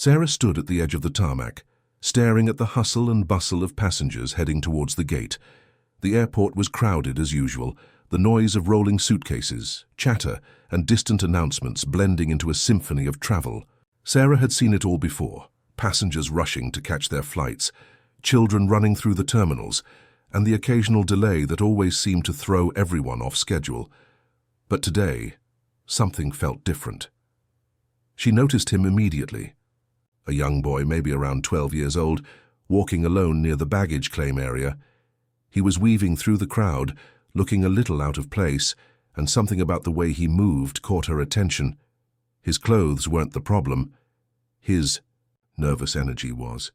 Sarah stood at the edge of the tarmac, staring at the hustle and bustle of passengers heading towards the gate. The airport was crowded as usual, the noise of rolling suitcases, chatter, and distant announcements blending into a symphony of travel. Sarah had seen it all before, passengers rushing to catch their flights, children running through the terminals, and the occasional delay that always seemed to throw everyone off schedule. But today, something felt different. She noticed him immediately. A young boy, maybe around 12 years old, walking alone near the baggage claim area. He was weaving through the crowd, looking a little out of place, and something about the way he moved caught her attention. His clothes weren't the problem. His nervous energy was.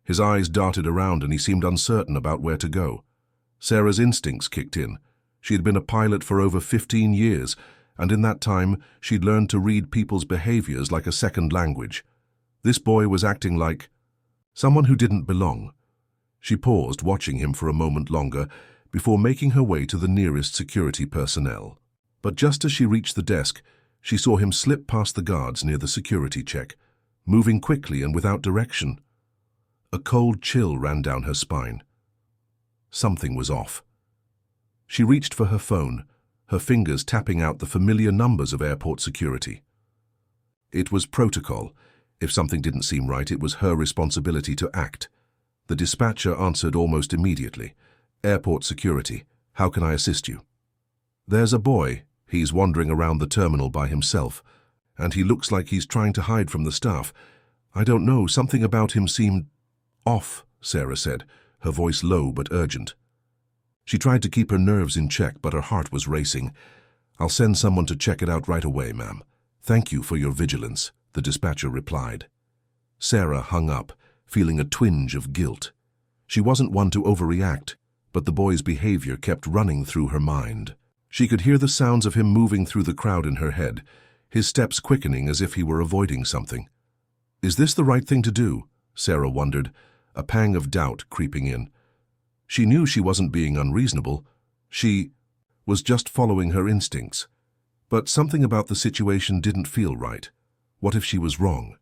His eyes darted around and he seemed uncertain about where to go. Sarah's instincts kicked in. She had been a pilot for over 15 years, and in that time she'd learned to read people's behaviors like a second language. This boy was acting like someone who didn't belong. She paused, watching him for a moment longer, before making her way to the nearest security personnel. But just as she reached the desk, she saw him slip past the guards near the security check, moving quickly and without direction. A cold chill ran down her spine. Something was off. She reached for her phone, her fingers tapping out the familiar numbers of airport security. It was protocol. If something didn't seem right, it was her responsibility to act. The dispatcher answered almost immediately. "Airport security, how can I assist you?" "There's a boy. He's wandering around the terminal by himself, and he looks like he's trying to hide from the staff. I don't know, something about him seemed off," Sarah said, her voice low but urgent. She tried to keep her nerves in check, but her heart was racing. "I'll send someone to check it out right away, ma'am. Thank you for your vigilance," the dispatcher replied. Sarah hung up, feeling a twinge of guilt. She wasn't one to overreact, but the boy's behavior kept running through her mind. She could hear the sounds of him moving through the crowd in her head, his steps quickening as if he were avoiding something. Is this the right thing to do? Sarah wondered, a pang of doubt creeping in. She knew she wasn't being unreasonable. She was just following her instincts. But something about the situation didn't feel right. What if she was wrong?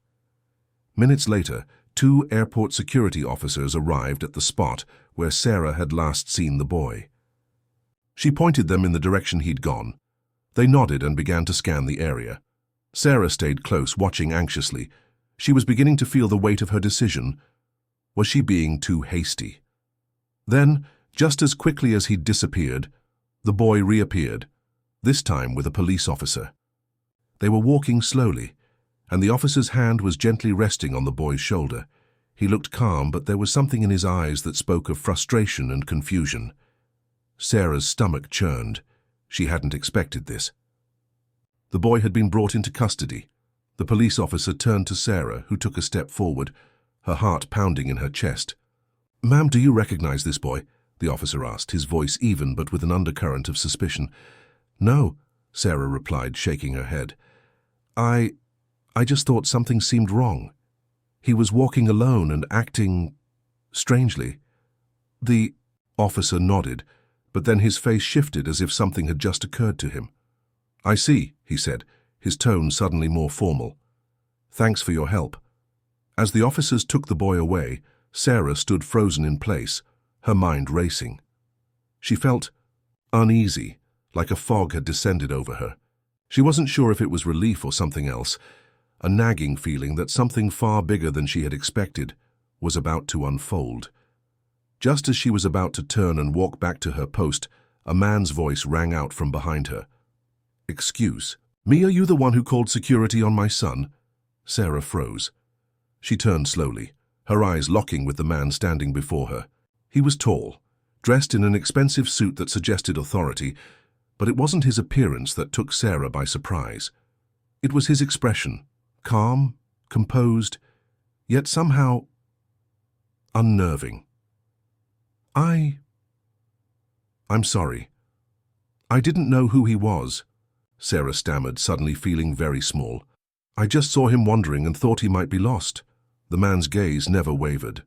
Minutes later, 2 airport security officers arrived at the spot where Sarah had last seen the boy. She pointed them in the direction he'd gone. They nodded and began to scan the area. Sarah stayed close, watching anxiously. She was beginning to feel the weight of her decision. Was she being too hasty? Then, just as quickly as he'd disappeared, the boy reappeared, this time with a police officer. They were walking slowly, and the officer's hand was gently resting on the boy's shoulder. He looked calm, but there was something in his eyes that spoke of frustration and confusion. Sarah's stomach churned. She hadn't expected this. The boy had been brought into custody. The police officer turned to Sarah, who took a step forward, her heart pounding in her chest. "Ma'am, do you recognize this boy?" the officer asked, his voice even but with an undercurrent of suspicion. "No," Sarah replied, shaking her head. I just thought something seemed wrong. He was walking alone and acting strangely." The officer nodded, but then his face shifted as if something had just occurred to him. "I see," he said, his tone suddenly more formal. "Thanks for your help." As the officers took the boy away, Sarah stood frozen in place, her mind racing. She felt uneasy, like a fog had descended over her. She wasn't sure if it was relief or something else, a nagging feeling that something far bigger than she had expected was about to unfold. Just as she was about to turn and walk back to her post, a man's voice rang out from behind her. "Excuse me, are you the one who called security on my son?" Sarah froze. She turned slowly, her eyes locking with the man standing before her. He was tall, dressed in an expensive suit that suggested authority, but it wasn't his appearance that took Sarah by surprise. It was his expression, calm, composed, yet somehow unnerving. I'm sorry. I didn't know who he was," Sarah stammered, suddenly feeling very small. "I just saw him wandering and thought he might be lost." The man's gaze never wavered.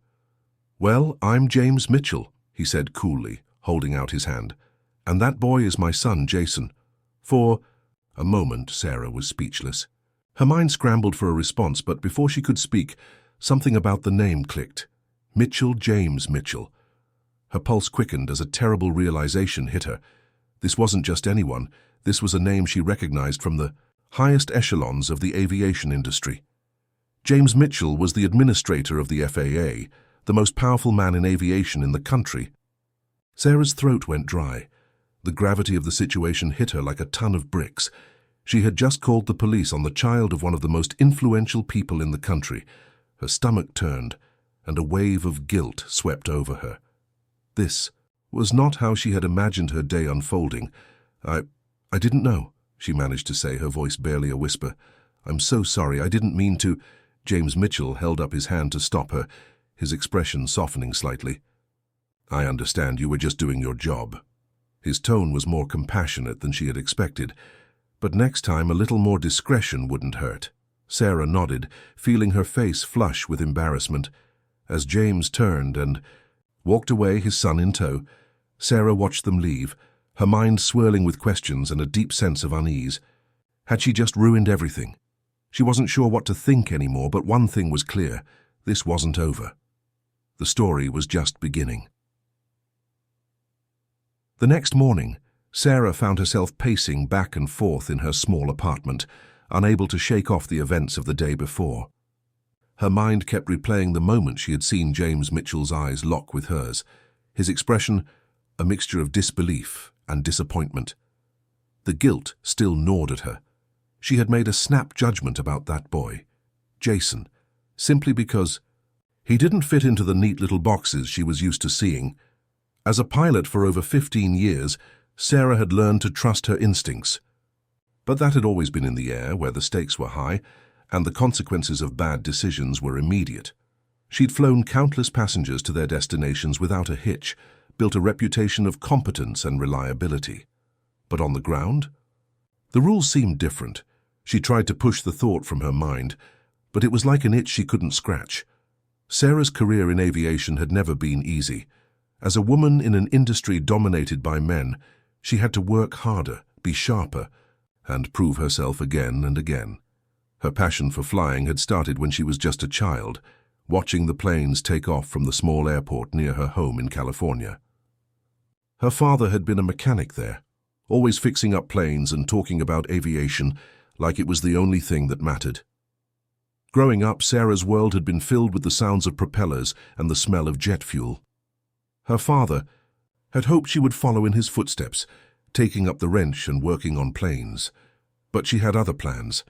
"Well, I'm James Mitchell," he said coolly, holding out his hand. "And that boy is my son, Jason." For a moment, Sarah was speechless. Her mind scrambled for a response, but before she could speak, something about the name clicked. Mitchell, James Mitchell. Her pulse quickened as a terrible realization hit her. This wasn't just anyone. This was a name she recognized from the highest echelons of the aviation industry. James Mitchell was the administrator of the FAA, the most powerful man in aviation in the country. Sarah's throat went dry. The gravity of the situation hit her like a ton of bricks. She had just called the police on the child of one of the most influential people in the country. Her stomach turned, and a wave of guilt swept over her. This was not how she had imagined her day unfolding. I didn't know, she managed to say, her voice barely a whisper. I'm so sorry, I didn't mean to. James Mitchell held up his hand to stop her, his expression softening slightly. I understand, you were just doing your job. His tone was more compassionate than she had expected, but next time a little more discretion wouldn't hurt. Sarah nodded, feeling her face flush with embarrassment. As James turned and walked away, his son in tow, Sarah watched them leave, her mind swirling with questions and a deep sense of unease. Had she just ruined everything? She wasn't sure what to think anymore, but one thing was clear. This wasn't over. The story was just beginning. The next morning, Sarah found herself pacing back and forth in her small apartment, unable to shake off the events of the day before. Her mind kept replaying the moment she had seen James Mitchell's eyes lock with hers, his expression a mixture of disbelief and disappointment. The guilt still gnawed at her. She had made a snap judgment about that boy, Jason, simply because he didn't fit into the neat little boxes she was used to seeing. As a pilot for over 15 years, Sarah had learned to trust her instincts. But that had always been in the air, where the stakes were high, and the consequences of bad decisions were immediate. She'd flown countless passengers to their destinations without a hitch, built a reputation of competence and reliability. But on the ground? The rules seemed different. She tried to push the thought from her mind, but it was like an itch she couldn't scratch. Sarah's career in aviation had never been easy. As a woman in an industry dominated by men, she had to work harder, be sharper, and prove herself again and again. Her passion for flying had started when she was just a child, watching the planes take off from the small airport near her home in California. Her father had been a mechanic there, always fixing up planes and talking about aviation like it was the only thing that mattered. Growing up, Sarah's world had been filled with the sounds of propellers and the smell of jet fuel. Her father had hoped she would follow in his footsteps, taking up the wrench and working on planes. But she had other plans.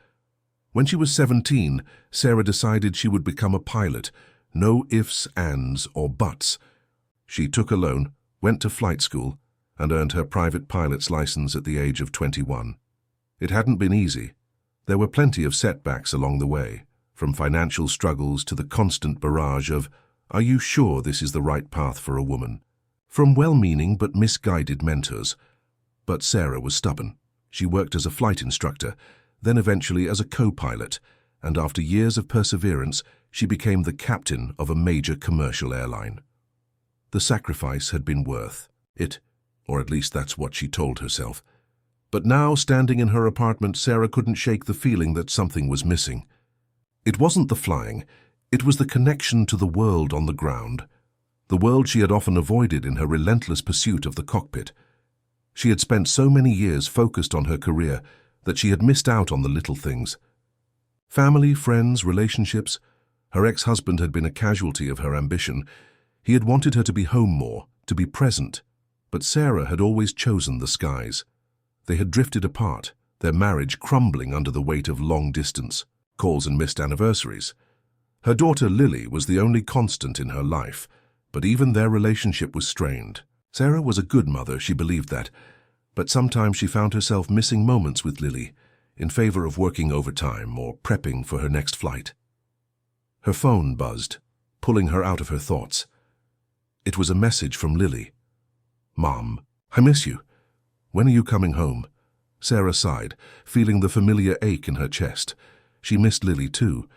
When she was 17, Sarah decided she would become a pilot. No ifs, ands, or buts. She took a loan, went to flight school, and earned her private pilot's license at the age of 21. It hadn't been easy. There were plenty of setbacks along the way, from financial struggles to the constant barrage of, "Are you sure this is the right path for a woman?" from well-meaning but misguided mentors. But Sarah was stubborn. She worked as a flight instructor, then eventually as a co-pilot, and after years of perseverance, she became the captain of a major commercial airline. The sacrifice had been worth it, or at least that's what she told herself. But now, standing in her apartment, Sarah couldn't shake the feeling that something was missing. It wasn't the flying, it was the connection to the world on the ground, the world she had often avoided in her relentless pursuit of the cockpit. She had spent so many years focused on her career that she had missed out on the little things. Family, friends, relationships. Her ex-husband had been a casualty of her ambition. He had wanted her to be home more, to be present. But Sarah had always chosen the skies. They had drifted apart, their marriage crumbling under the weight of long distance, calls and missed anniversaries. Her daughter Lily was the only constant in her life, but even their relationship was strained. Sarah was a good mother, she believed that, but sometimes she found herself missing moments with Lily in favor of working overtime or prepping for her next flight. Her phone buzzed, pulling her out of her thoughts. It was a message from Lily. "Mom, I miss you. When are you coming home?" Sarah sighed, feeling the familiar ache in her chest. She missed Lily too.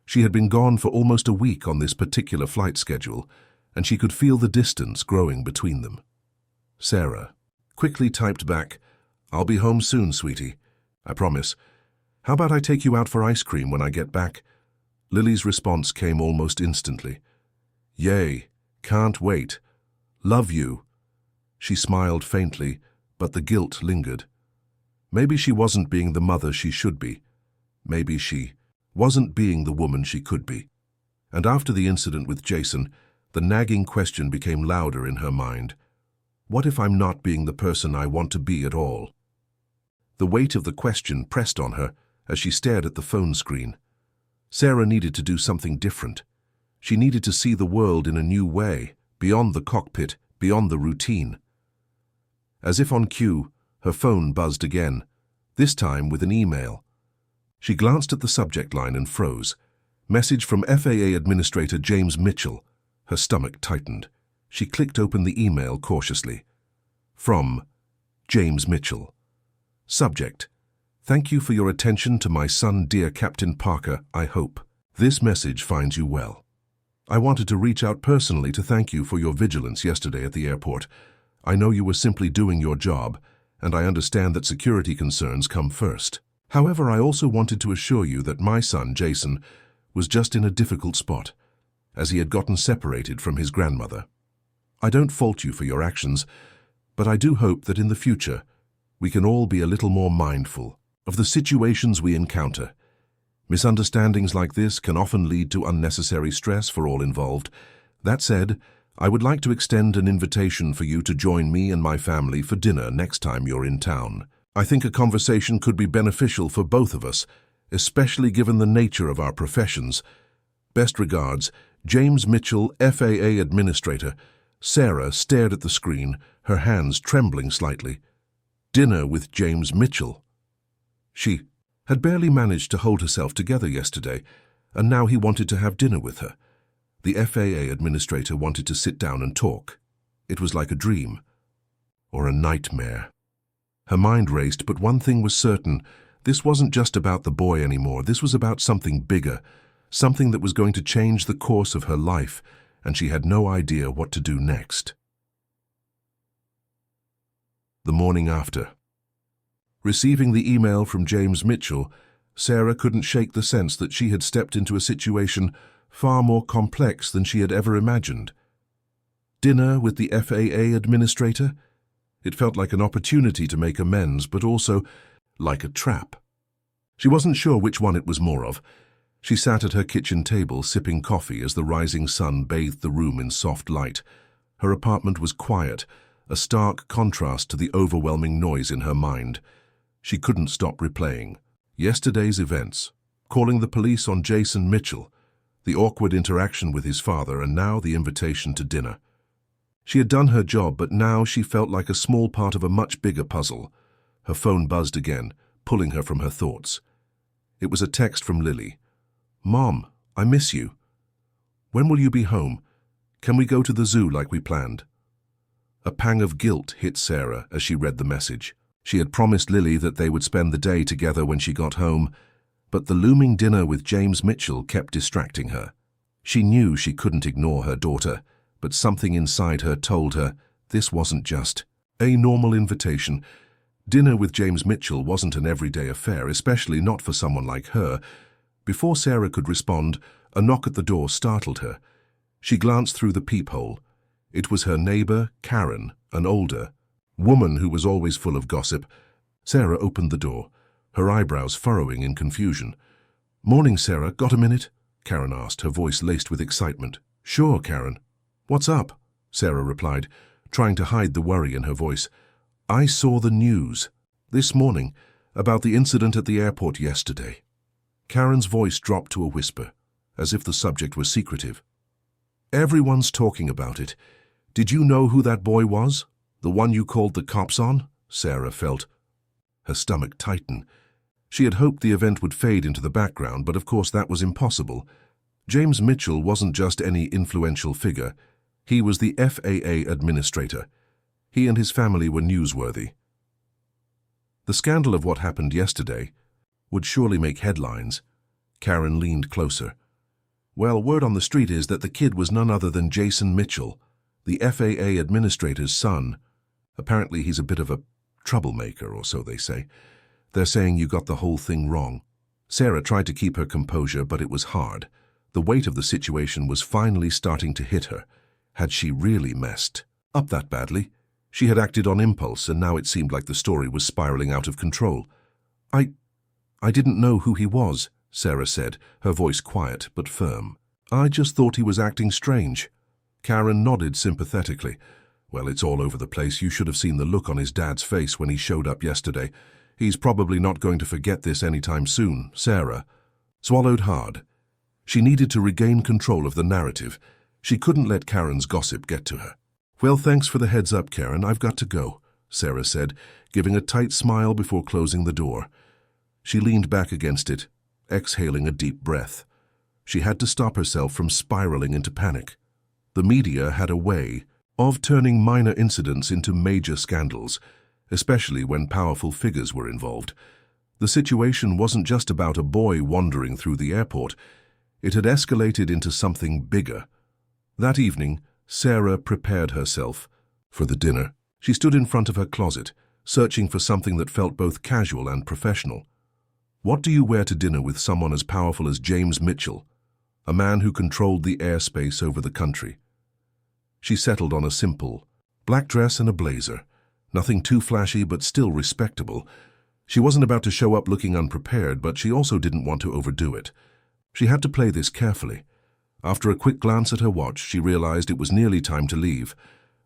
She had been gone for almost a week on this particular flight schedule, and she could feel the distance growing between them. Sarah quickly typed back, "I'll be home soon, sweetie. I promise." How about I take you out for ice cream when I get back? Lily's response came almost instantly. Yay, can't wait. Love you. She smiled faintly, but the guilt lingered. Maybe she wasn't being the mother she should be. Maybe she wasn't being the woman she could be. And after the incident with Jason, the nagging question became louder in her mind. What if I'm not being the person I want to be at all? The weight of the question pressed on her as she stared at the phone screen. Sarah needed to do something different. She needed to see the world in a new way, beyond the cockpit, beyond the routine. As if on cue, her phone buzzed again, this time with an email. She glanced at the subject line and froze. Message from FAA Administrator James Mitchell. Her stomach tightened. She clicked open the email cautiously. From James Mitchell. Subject: Thank you for your attention to my son, dear Captain Parker. I hope this message finds you well. I wanted to reach out personally to thank you for your vigilance yesterday at the airport. I know you were simply doing your job, and I understand that security concerns come first. However, I also wanted to assure you that my son, Jason, was just in a difficult spot, as he had gotten separated from his grandmother. I don't fault you for your actions, but I do hope that in the future, we can all be a little more mindful of the situations we encounter. Misunderstandings like this can often lead to unnecessary stress for all involved. That said, I would like to extend an invitation for you to join me and my family for dinner next time you're in town. I think a conversation could be beneficial for both of us, especially given the nature of our professions. Best regards, James Mitchell, FAA Administrator. Sarah stared at the screen, her hands trembling slightly. Dinner with James Mitchell. She had barely managed to hold herself together yesterday, and now he wanted to have dinner with her. The FAA Administrator wanted to sit down and talk. It was like a dream, or a nightmare. Her mind raced, but one thing was certain. This wasn't just about the boy anymore. This was about something bigger, something that was going to change the course of her life, and she had no idea what to do next. The morning after. Receiving the email from James Mitchell, Sarah couldn't shake the sense that she had stepped into a situation far more complex than she had ever imagined. Dinner with the FAA Administrator? It felt like an opportunity to make amends, but also like a trap. She wasn't sure which one it was more of. She sat at her kitchen table sipping coffee as the rising sun bathed the room in soft light. Her apartment was quiet, a stark contrast to the overwhelming noise in her mind. She couldn't stop replaying yesterday's events, calling the police on Jason Mitchell, the awkward interaction with his father, and now the invitation to dinner. She had done her job, but now she felt like a small part of a much bigger puzzle. Her phone buzzed again, pulling her from her thoughts. It was a text from Lily. "Mom, I miss you. When will you be home? Can we go to the zoo like we planned?" A pang of guilt hit Sarah as she read the message. She had promised Lily that they would spend the day together when she got home, but the looming dinner with James Mitchell kept distracting her. She knew she couldn't ignore her daughter, but something inside her told her this wasn't just a normal invitation. Dinner with James Mitchell wasn't an everyday affair, especially not for someone like her. Before Sarah could respond, a knock at the door startled her. She glanced through the peephole. It was her neighbor, Karen, an older woman who was always full of gossip. Sarah opened the door, her eyebrows furrowing in confusion. "Morning, Sarah. Got a minute?" Karen asked, her voice laced with excitement. "Sure, Karen. What's up?" Sarah replied, trying to hide the worry in her voice. "I saw the news this morning about the incident at the airport yesterday." Karen's voice dropped to a whisper, as if the subject was secretive. "Everyone's talking about it. Did you know who that boy was? The one you called the cops on?" Sarah felt her stomach tighten. She had hoped the event would fade into the background, but of course that was impossible. James Mitchell wasn't just any influential figure. He was the FAA Administrator. He and his family were newsworthy. The scandal of what happened yesterday would surely make headlines. Karen leaned closer. "Well, word on the street is that the kid was none other than Jason Mitchell, the FAA Administrator's son. Apparently he's a bit of a troublemaker, or so they say. They're saying you got the whole thing wrong." Sarah tried to keep her composure, but it was hard. The weight of the situation was finally starting to hit her. Had she really messed up that badly? She had acted on impulse, and now it seemed like the story was spiraling out of control. I didn't know who he was, Sarah said, her voice quiet but firm. I just thought he was acting strange. Karen nodded sympathetically. Well, it's all over the place. You should have seen the look on his dad's face when he showed up yesterday. He's probably not going to forget this anytime soon. Sarah swallowed hard. She needed to regain control of the narrative. She couldn't let Karen's gossip get to her. Well, thanks for the heads up, Karen. I've got to go, Sarah said, giving a tight smile before closing the door. She leaned back against it, exhaling a deep breath. She had to stop herself from spiraling into panic. The media had a way of turning minor incidents into major scandals, especially when powerful figures were involved. The situation wasn't just about a boy wandering through the airport. It had escalated into something bigger. That evening, Sarah prepared herself for the dinner. She stood in front of her closet, searching for something that felt both casual and professional. What do you wear to dinner with someone as powerful as James Mitchell, a man who controlled the airspace over the country? She settled on a simple black dress and a blazer, nothing too flashy but still respectable. She wasn't about to show up looking unprepared, but she also didn't want to overdo it. She had to play this carefully. After a quick glance at her watch, she realized it was nearly time to leave.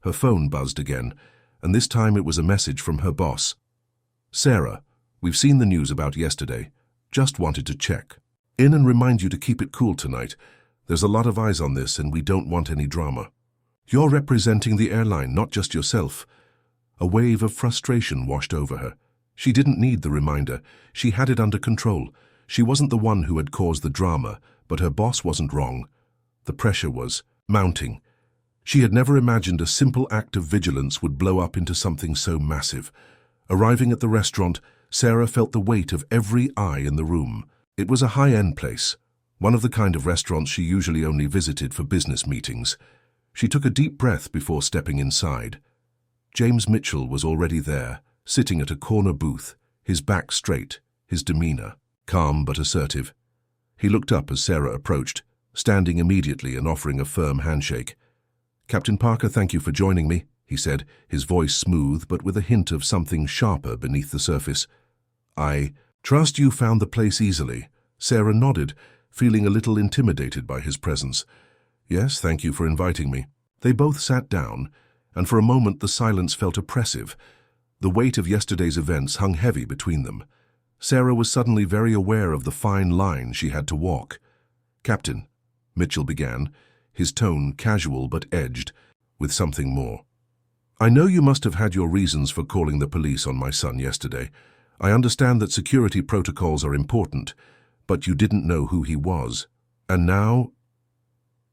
Her phone buzzed again, and this time it was a message from her boss. Sarah, we've seen the news about yesterday. Just wanted to check in and remind you to keep it cool tonight. There's a lot of eyes on this and we don't want any drama. You're representing the airline, not just yourself. A wave of frustration washed over her. She didn't need the reminder. She had it under control. She wasn't the one who had caused the drama, but her boss wasn't wrong. The pressure was mounting. She had never imagined a simple act of vigilance would blow up into something so massive. Arriving at the restaurant, Sarah felt the weight of every eye in the room. It was a high-end place, one of the kind of restaurants she usually only visited for business meetings. She took a deep breath before stepping inside. James Mitchell was already there, sitting at a corner booth, his back straight, his demeanor calm but assertive. He looked up as Sarah approached, standing immediately and offering a firm handshake. "Captain Parker, thank you for joining me," he said, his voice smooth but with a hint of something sharper beneath the surface. "I trust you found the place easily." Sarah nodded, feeling a little intimidated by his presence. "Yes, thank you for inviting me." They both sat down, and for a moment the silence felt oppressive. The weight of yesterday's events hung heavy between them. Sarah was suddenly very aware of the fine line she had to walk. "Captain," Mitchell began, his tone casual but edged with something more. "I know you must have had your reasons for calling the police on my son yesterday. I understand that security protocols are important, but you didn't know who he was. And now,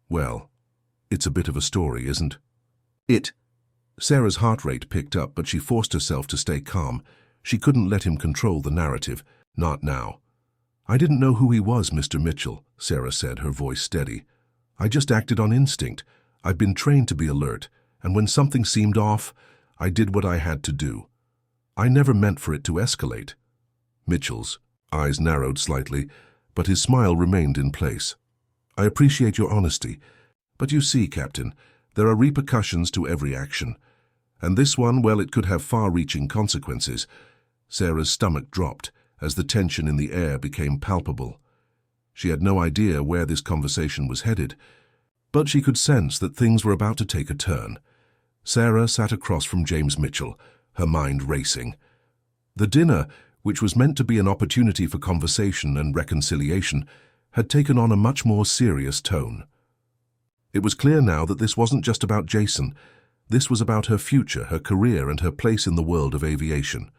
well, it's a bit of a story, isn't it?" Sarah's heart rate picked up, but she forced herself to stay calm. She couldn't let him control the narrative. Not now. "I didn't know who he was, Mr. Mitchell," Sarah said, her voice steady. "I just acted on instinct. I've been trained to be alert, and when something seemed off, I did what I had to do. I never meant for it to escalate." Mitchell's eyes narrowed slightly, but his smile remained in place. "I appreciate your honesty, but you see, Captain, there are repercussions to every action. And this one, well, it could have far-reaching consequences." Sarah's stomach dropped as the tension in the air became palpable. She had no idea where this conversation was headed, but she could sense that things were about to take a turn. Sarah sat across from James Mitchell, her mind racing. The dinner, which was meant to be an opportunity for conversation and reconciliation, had taken on a much more serious tone. It was clear now that this wasn't just about Jason. This was about her future, her career, and her place in the world of aviation.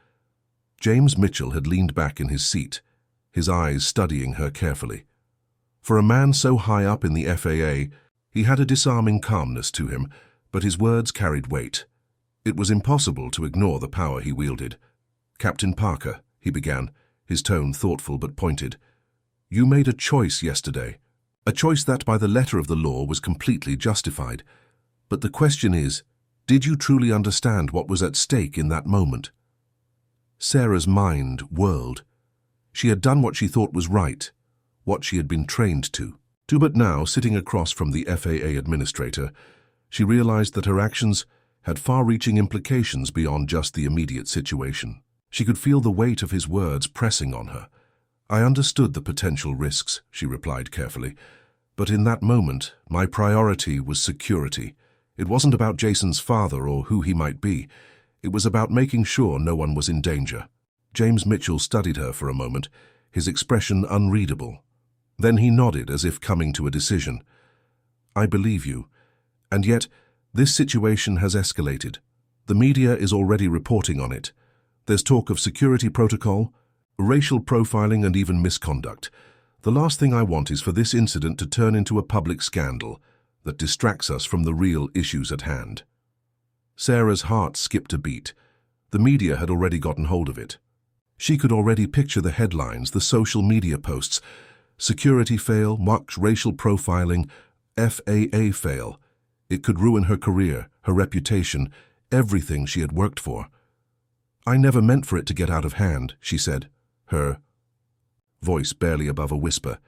James Mitchell had leaned back in his seat, his eyes studying her carefully. For a man so high up in the FAA, he had a disarming calmness to him, but his words carried weight. It was impossible to ignore the power he wielded. "Captain Parker," he began, his tone thoughtful but pointed, "you made a choice yesterday, a choice that by the letter of the law was completely justified. But the question is, did you truly understand what was at stake in that moment?" Sarah's mind whirled. She had done what she thought was right, what she had been trained to. But now, sitting across from the FAA administrator, she realized that her actions had far-reaching implications beyond just the immediate situation. She could feel the weight of his words pressing on her. "I understood the potential risks," she replied carefully, "but in that moment, my priority was security. It wasn't about Jason's father or who he might be. It was about making sure no one was in danger." James Mitchell studied her for a moment, his expression unreadable. Then he nodded as if coming to a decision. "I believe you. And yet, this situation has escalated. The media is already reporting on it. There's talk of security protocol, racial profiling, and even misconduct. The last thing I want is for this incident to turn into a public scandal that distracts us from the real issues at hand." Sarah's heart skipped a beat. The media had already gotten hold of it. She could already picture the headlines, the social media posts. "Security fail, mock racial profiling, FAA fail." It could ruin her career, her reputation, everything she had worked for. "I never meant for it to get out of hand," she said, her voice barely above a whisper.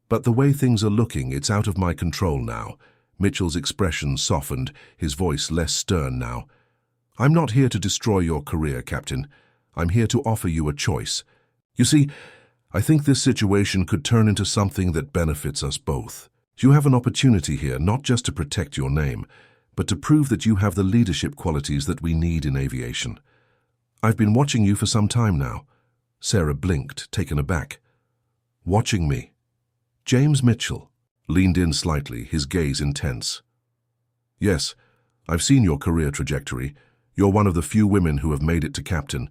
"But the way things are looking, it's out of my control now." Mitchell's expression softened, his voice less stern now. "I'm not here to destroy your career, Captain. I'm here to offer you a choice. You see, I think this situation could turn into something that benefits us both. You have an opportunity here not just to protect your name, but to prove that you have the leadership qualities that we need in aviation. I've been watching you for some time now." Sarah blinked, taken aback. "Watching me?" James Mitchell leaned in slightly, his gaze intense. "Yes, I've seen your career trajectory. You're one of the few women who have made it to captain.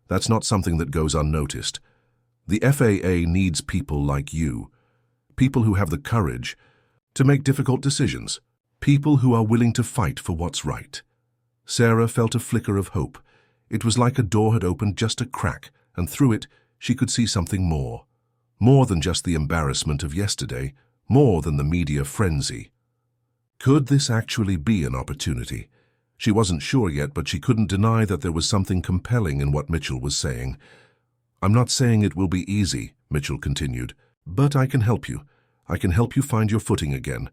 That's not something that goes unnoticed. The FAA needs people like you, people who have the courage to make difficult decisions, people who are willing to fight for what's right." Sarah felt a flicker of hope. It was like a door had opened just a crack, and through it she could see something more. More than just the embarrassment of yesterday, more than the media frenzy. Could this actually be an opportunity? She wasn't sure yet, but she couldn't deny that there was something compelling in what Mitchell was saying. "I'm not saying it will be easy," Mitchell continued, "but I can help you. I can help you find your footing again.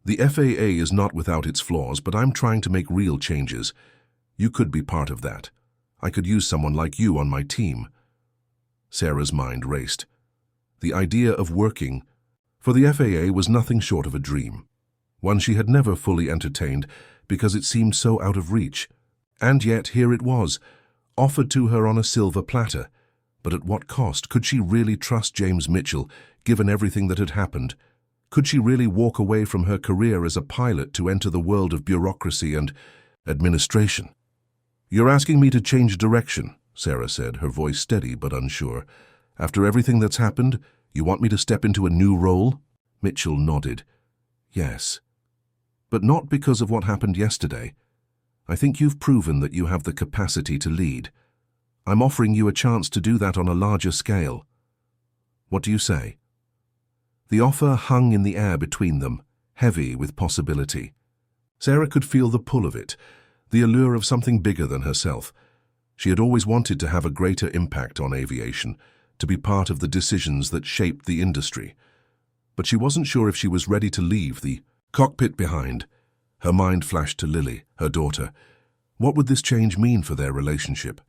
The FAA is not without its flaws, but I'm trying to make real changes. You could be part of that. I could use someone like you on my team." Sarah's mind raced. The idea of working for the FAA was nothing short of a dream, one she had never fully entertained because it seemed so out of reach. And yet here it was, offered to her on a silver platter. But at what cost? Could she really trust James Mitchell, given everything that had happened? Could she really walk away from her career as a pilot to enter the world of bureaucracy and administration? "You're asking me to change direction," Sarah said, her voice steady but unsure. "After everything that's happened, you want me to step into a new role?" Mitchell nodded. "Yes. But not because of what happened yesterday. I think you've proven that you have the capacity to lead. I'm offering you a chance to do that on a larger scale. What do you say?" The offer hung in the air between them, heavy with possibility. Sarah could feel the pull of it, the allure of something bigger than herself. She had always wanted to have a greater impact on aviation, to be part of the decisions that shaped the industry. But she wasn't sure if she was ready to leave the cockpit behind. Her mind flashed to Lily, her daughter. What would this change mean for their relationship?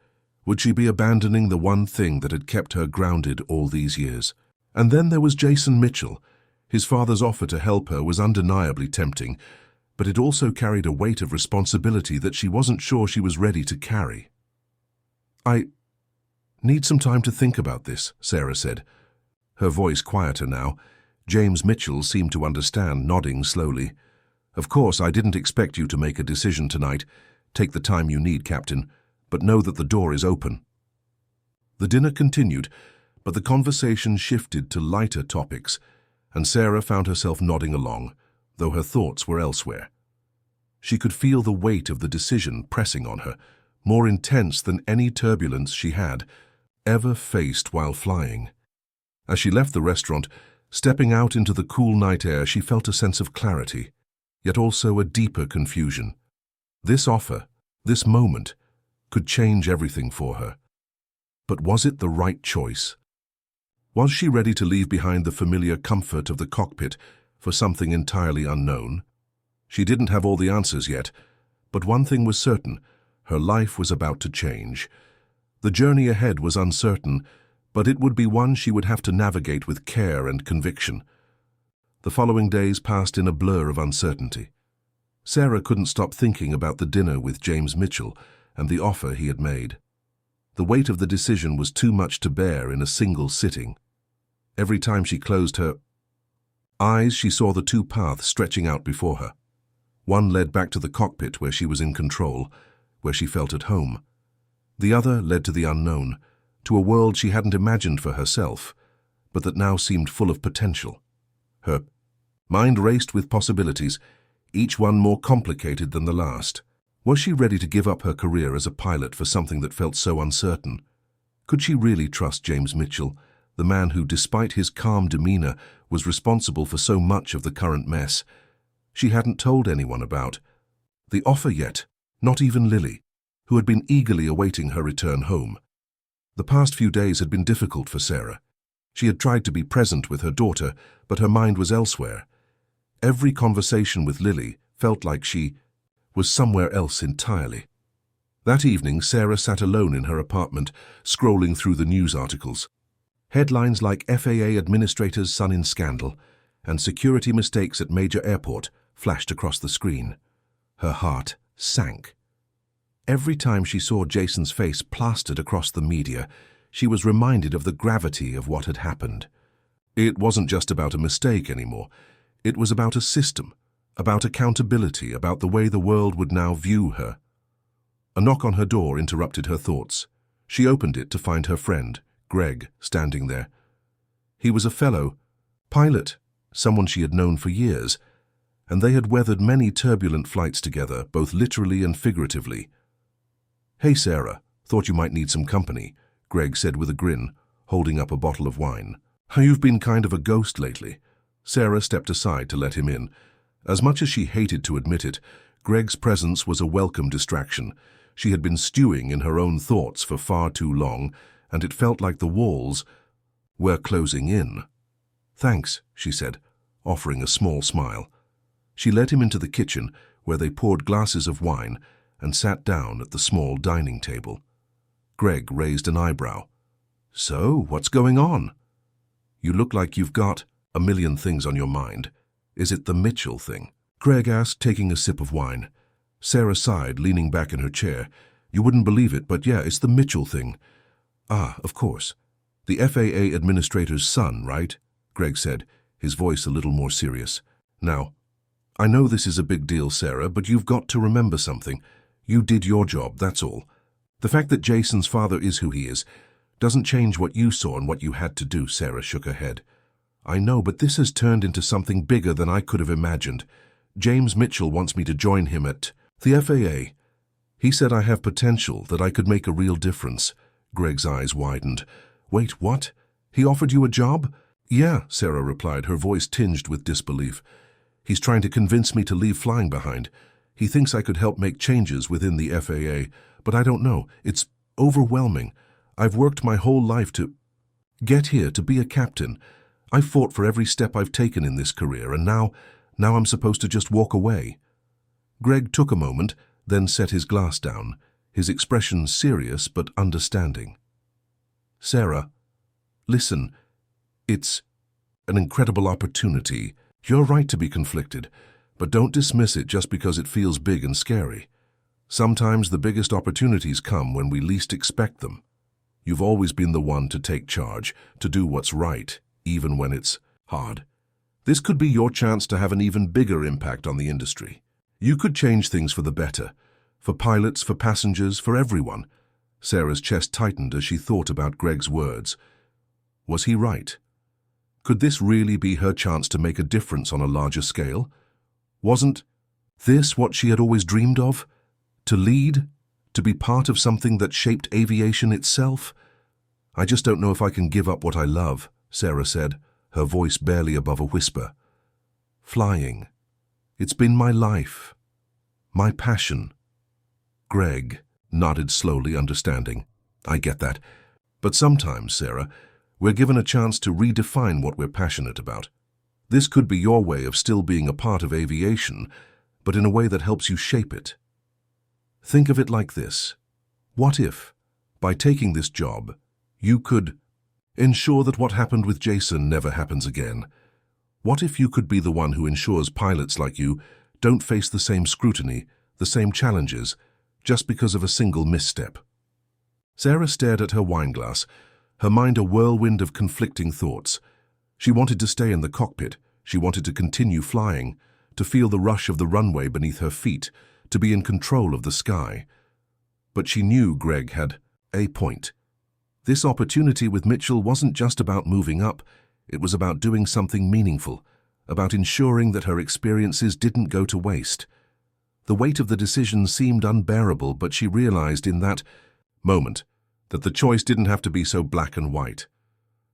Would she be abandoning the one thing that had kept her grounded all these years? And then there was Jason Mitchell. His father's offer to help her was undeniably tempting, but it also carried a weight of responsibility that she wasn't sure she was ready to carry. "I need some time to think about this," Sarah said, her voice quieter now. James Mitchell seemed to understand, nodding slowly. "Of course, I didn't expect you to make a decision tonight. Take the time you need, Captain, but know that the door is open." The dinner continued, but the conversation shifted to lighter topics, and Sarah found herself nodding along, though her thoughts were elsewhere. She could feel the weight of the decision pressing on her, more intense than any turbulence she had ever faced while flying. As she left the restaurant, stepping out into the cool night air, she felt a sense of clarity, yet also a deeper confusion. This offer, this moment, could change everything for her. But was it the right choice? Was she ready to leave behind the familiar comfort of the cockpit for something entirely unknown? She didn't have all the answers yet, but one thing was certain: her life was about to change. The journey ahead was uncertain, but it would be one she would have to navigate with care and conviction. The following days passed in a blur of uncertainty. Sarah couldn't stop thinking about the dinner with James Mitchell and the offer he had made. The weight of the decision was too much to bear in a single sitting. Every time she closed her eyes, she saw the two paths stretching out before her. One led back to the cockpit where she was in control, where she felt at home. The other led to the unknown, to a world she hadn't imagined for herself, but that now seemed full of potential. Her mind raced with possibilities, each one more complicated than the last. Was she ready to give up her career as a pilot for something that felt so uncertain? Could she really trust James Mitchell, the man who, despite his calm demeanor, was responsible for so much of the current mess? She hadn't told anyone about the offer yet, not even Lily, who had been eagerly awaiting her return home. The past few days had been difficult for Sarah. She had tried to be present with her daughter, but her mind was elsewhere. Every conversation with Lily felt like she was somewhere else entirely. That evening, Sarah sat alone in her apartment, scrolling through the news articles. Headlines like FAA administrator's son in scandal and security mistakes at major airport flashed across the screen. Her heart sank. Every time she saw Jason's face plastered across the media, she was reminded of the gravity of what had happened. It wasn't just about a mistake anymore. It was about a system, about accountability, about the way the world would now view her. A knock on her door interrupted her thoughts. She opened it to find her friend, Greg, standing there. He was a fellow pilot, someone she had known for years, and they had weathered many turbulent flights together, both literally and figuratively. "Hey, Sarah, thought you might need some company," Greg said with a grin, holding up a bottle of wine. "You've been kind of a ghost lately." Sarah stepped aside to let him in. As much as she hated to admit it, Greg's presence was a welcome distraction. She had been stewing in her own thoughts for far too long, and it felt like the walls were closing in. "Thanks," she said, offering a small smile. She led him into the kitchen, where they poured glasses of wine and sat down at the small dining table. Greg raised an eyebrow. "So, what's going on?" "You look like you've got a million things on your mind. Is it the Mitchell thing?" Greg asked, taking a sip of wine. Sarah sighed, leaning back in her chair. "You wouldn't believe it, but yeah, it's the Mitchell thing." "Ah, of course. The FAA administrator's son, right?" Greg said, his voice a little more serious. "Now, I know this is a big deal, Sarah, but you've got to remember something. You did your job, that's all. The fact that Jason's father is who he is doesn't change what you saw and what you had to do." Sarah shook her head. "I know, but this has turned into something bigger than I could have imagined. James Mitchell wants me to join him at the FAA. He said I have potential, that I could make a real difference." Greg's eyes widened. "Wait, what? He offered you a job?" "Yeah," Sarah replied, her voice tinged with disbelief. "He's trying to convince me to leave flying behind. He thinks I could help make changes within the FAA, but I don't know. It's overwhelming. I've worked my whole life to get here, to be a captain. I've fought for every step I've taken in this career, and now I'm supposed to just walk away." Greg took a moment, then set his glass down, his expression serious but understanding. "Sarah, listen, it's an incredible opportunity. You're right to be conflicted, but don't dismiss it just because it feels big and scary. Sometimes the biggest opportunities come when we least expect them. You've always been the one to take charge, to do what's right, even when it's hard. This could be your chance to have an even bigger impact on the industry. You could change things for the better, for pilots, for passengers, for everyone." Sarah's chest tightened as she thought about Greg's words. Was he right? Could this really be her chance to make a difference on a larger scale? Wasn't this what she had always dreamed of? To lead? To be part of something that shaped aviation itself? "I just don't know if I can give up what I love," Sarah said, her voice barely above a whisper. "Flying. It's been my life. My passion." Greg nodded slowly, understanding. "I get that. But sometimes, Sarah, We're given a chance to redefine what we're passionate about. This could be your way of still being a part of aviation, but in a way that helps you shape it. Think of it like this. What if, by taking this job, you could ensure that what happened with Jason never happens again? What if you could be the one who ensures pilots like you don't face the same scrutiny, the same challenges, just because of a single misstep? Sarah stared at her wineglass, her mind a whirlwind of conflicting thoughts. She wanted to stay in the cockpit, she wanted to continue flying, to feel the rush of the runway beneath her feet, to be in control of the sky. But she knew Greg had a point. This opportunity with Mitchell wasn't just about moving up, it was about doing something meaningful, about ensuring that her experiences didn't go to waste. The weight of the decision seemed unbearable, but she realized in that moment that the choice didn't have to be so black and white.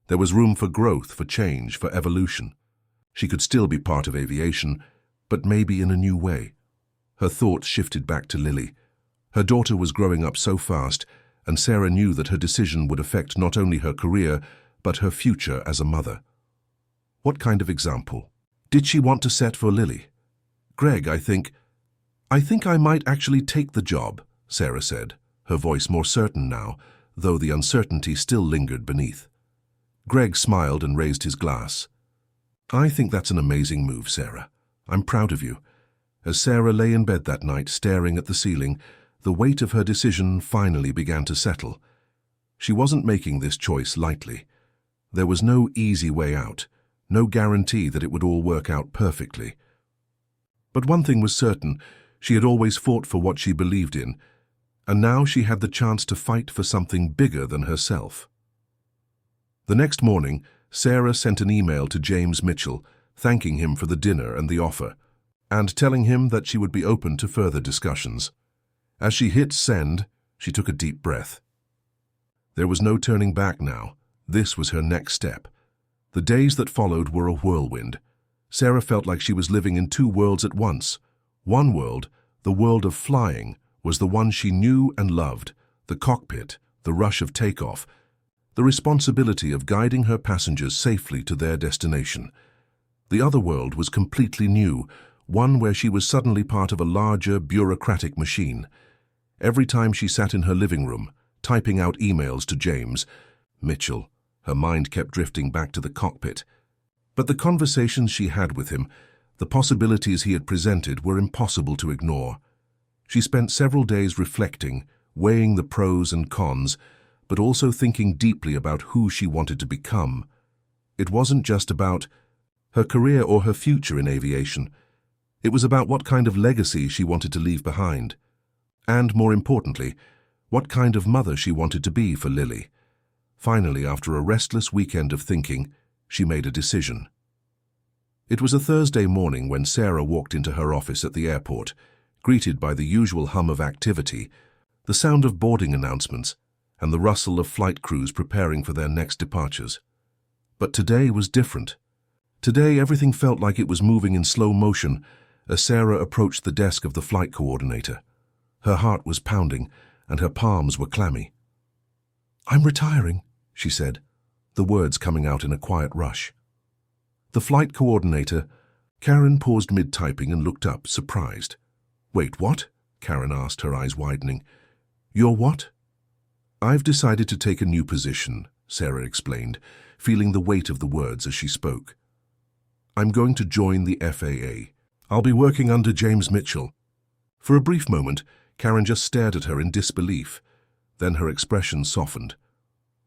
There was room for growth, for change, for evolution. She could still be part of aviation, but maybe in a new way. Her thoughts shifted back to Lily. Her daughter was growing up so fast, and Sarah knew that her decision would affect not only her career, but her future as a mother. What kind of example did she want to set for Lily? Greg, I think I might actually take the job, Sarah said, her voice more certain now, though the uncertainty still lingered beneath. Greg smiled and raised his glass. I think that's an amazing move, Sarah. I'm proud of you. As Sarah lay in bed that night, staring at the ceiling, the weight of her decision finally began to settle. She wasn't making this choice lightly. There was no easy way out, no guarantee that it would all work out perfectly. But one thing was certain, she had always fought for what she believed in, and now she had the chance to fight for something bigger than herself. The next morning, Sarah sent an email to James Mitchell, thanking him for the dinner and the offer, and telling him that she would be open to further discussions. As she hit send, she took a deep breath. There was no turning back now. This was her next step. The days that followed were a whirlwind. Sarah felt like she was living in two worlds at once. One world, the world of flying, was the one she knew and loved, the cockpit, the rush of takeoff, the responsibility of guiding her passengers safely to their destination. The other world was completely new, one where she was suddenly part of a larger, bureaucratic machine. Every time she sat in her living room, typing out emails to James Mitchell, her mind kept drifting back to the cockpit. But the conversations she had with him, the possibilities he had presented, were impossible to ignore. She spent several days reflecting, weighing the pros and cons, but also thinking deeply about who she wanted to become. It wasn't just about her career or her future in aviation. It was about what kind of legacy she wanted to leave behind. And, more importantly, what kind of mother she wanted to be for Lily. Finally, after a restless weekend of thinking, she made a decision. It was a Thursday morning when Sarah walked into her office at the airport, greeted by the usual hum of activity, the sound of boarding announcements, and the rustle of flight crews preparing for their next departures. But today was different. Today everything felt like it was moving in slow motion as Sarah approached the desk of the flight coordinator. Her heart was pounding, and her palms were clammy. "I'm retiring," she said, the words coming out in a quiet rush. The flight coordinator, Karen, paused mid-typing and looked up, surprised. "Wait, what?" Karen asked, her eyes widening. "You're what?" "I've decided to take a new position," Sarah explained, feeling the weight of the words as she spoke. "I'm going to join the FAA. I'll be working under James Mitchell." For a brief moment, Karen just stared at her in disbelief. Then her expression softened.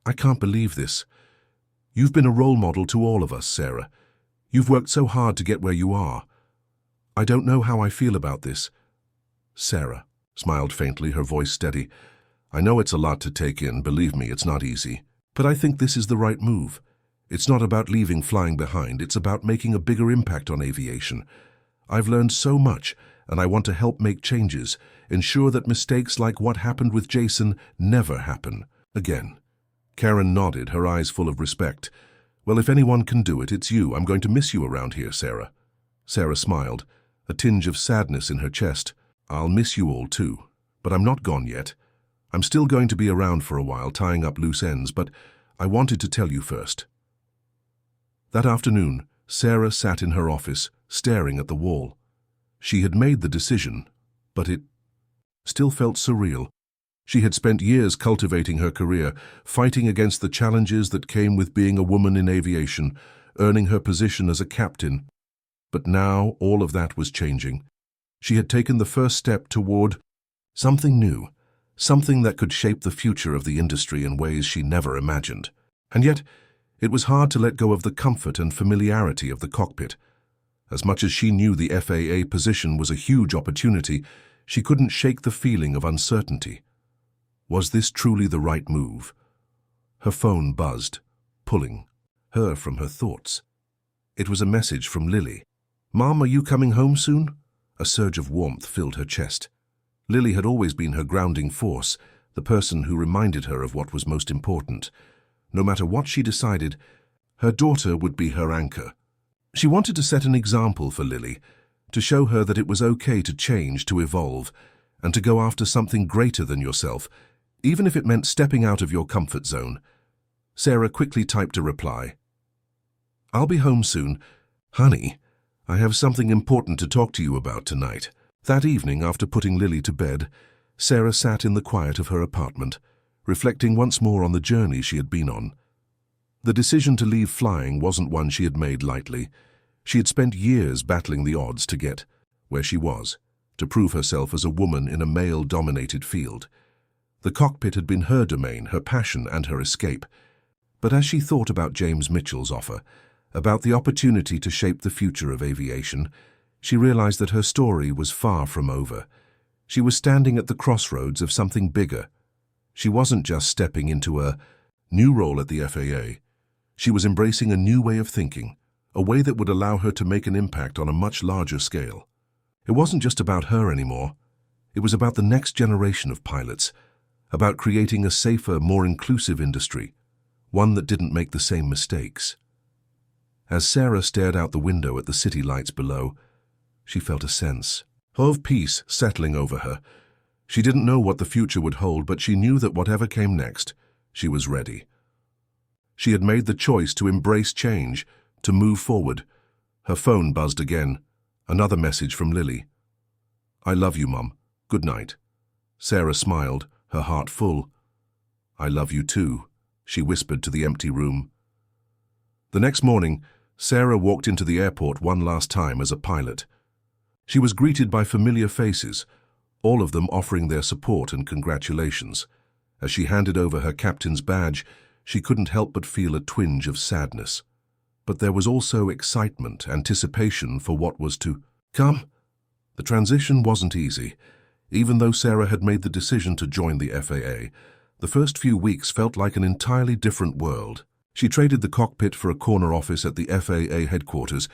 "I can't believe this. You've been a role model to all of us, Sarah. You've worked so hard to get where you are. I don't know how I feel about this." Sarah smiled faintly, her voice steady. "I know it's a lot to take in, believe me, it's not easy. But I think this is the right move. It's not about leaving flying behind, it's about making a bigger impact on aviation. I've learned so much, and I want to help make changes, ensure that mistakes like what happened with Jason never happen again." Karen nodded, her eyes full of respect. "Well, if anyone can do it, it's you. I'm going to miss you around here, Sarah." Sarah smiled, a tinge of sadness in her chest. "I'll miss you all too, but I'm not gone yet. I'm still going to be around for a while, tying up loose ends, but I wanted to tell you first." That afternoon, Sarah sat in her office, staring at the wall. She had made the decision, but it still felt surreal. She had spent years cultivating her career, fighting against the challenges that came with being a woman in aviation, earning her position as a captain. But now all of that was changing. She had taken the first step toward something new, something that could shape the future of the industry in ways she never imagined. And yet, it was hard to let go of the comfort and familiarity of the cockpit. As much as she knew the FAA position was a huge opportunity, she couldn't shake the feeling of uncertainty. Was this truly the right move? Her phone buzzed, pulling her from her thoughts. It was a message from Lily. "Mom, are you coming home soon?" A surge of warmth filled her chest. Lily had always been her grounding force, the person who reminded her of what was most important. No matter what she decided, her daughter would be her anchor. She wanted to set an example for Lily, to show her that it was okay to change, to evolve, and to go after something greater than yourself, even if it meant stepping out of your comfort zone. Sarah quickly typed a reply. "I'll be home soon. Honey, I have something important to talk to you about tonight." That evening, after putting Lily to bed, Sarah sat in the quiet of her apartment, reflecting once more on the journey she had been on. The decision to leave flying wasn't one she had made lightly. She had spent years battling the odds to get where she was, to prove herself as a woman in a male-dominated field. The cockpit had been her domain, her passion, and her escape. But as she thought about James Mitchell's offer, about the opportunity to shape the future of aviation, she realized that her story was far from over. She was standing at the crossroads of something bigger. She wasn't just stepping into a new role at the FAA. She was embracing a new way of thinking, a way that would allow her to make an impact on a much larger scale. It wasn't just about her anymore. It was about the next generation of pilots, about creating a safer, more inclusive industry, one that didn't make the same mistakes. As Sarah stared out the window at the city lights below, she felt a sense of peace settling over her. She didn't know what the future would hold, but she knew that whatever came next, she was ready. She had made the choice to embrace change, to move forward. Her phone buzzed again. Another message from Lily. "I love you, Mum. Good night." Sarah smiled, her heart full. "I love you too," she whispered to the empty room. The next morning, Sarah walked into the airport one last time as a pilot. She was greeted by familiar faces, all of them offering their support and congratulations. As she handed over her captain's badge, she couldn't help but feel a twinge of sadness. But there was also excitement, anticipation for what was to come. The transition wasn't easy. Even though Sarah had made the decision to join the FAA, the first few weeks felt like an entirely different world. She traded the cockpit for a corner office at the FAA headquarters,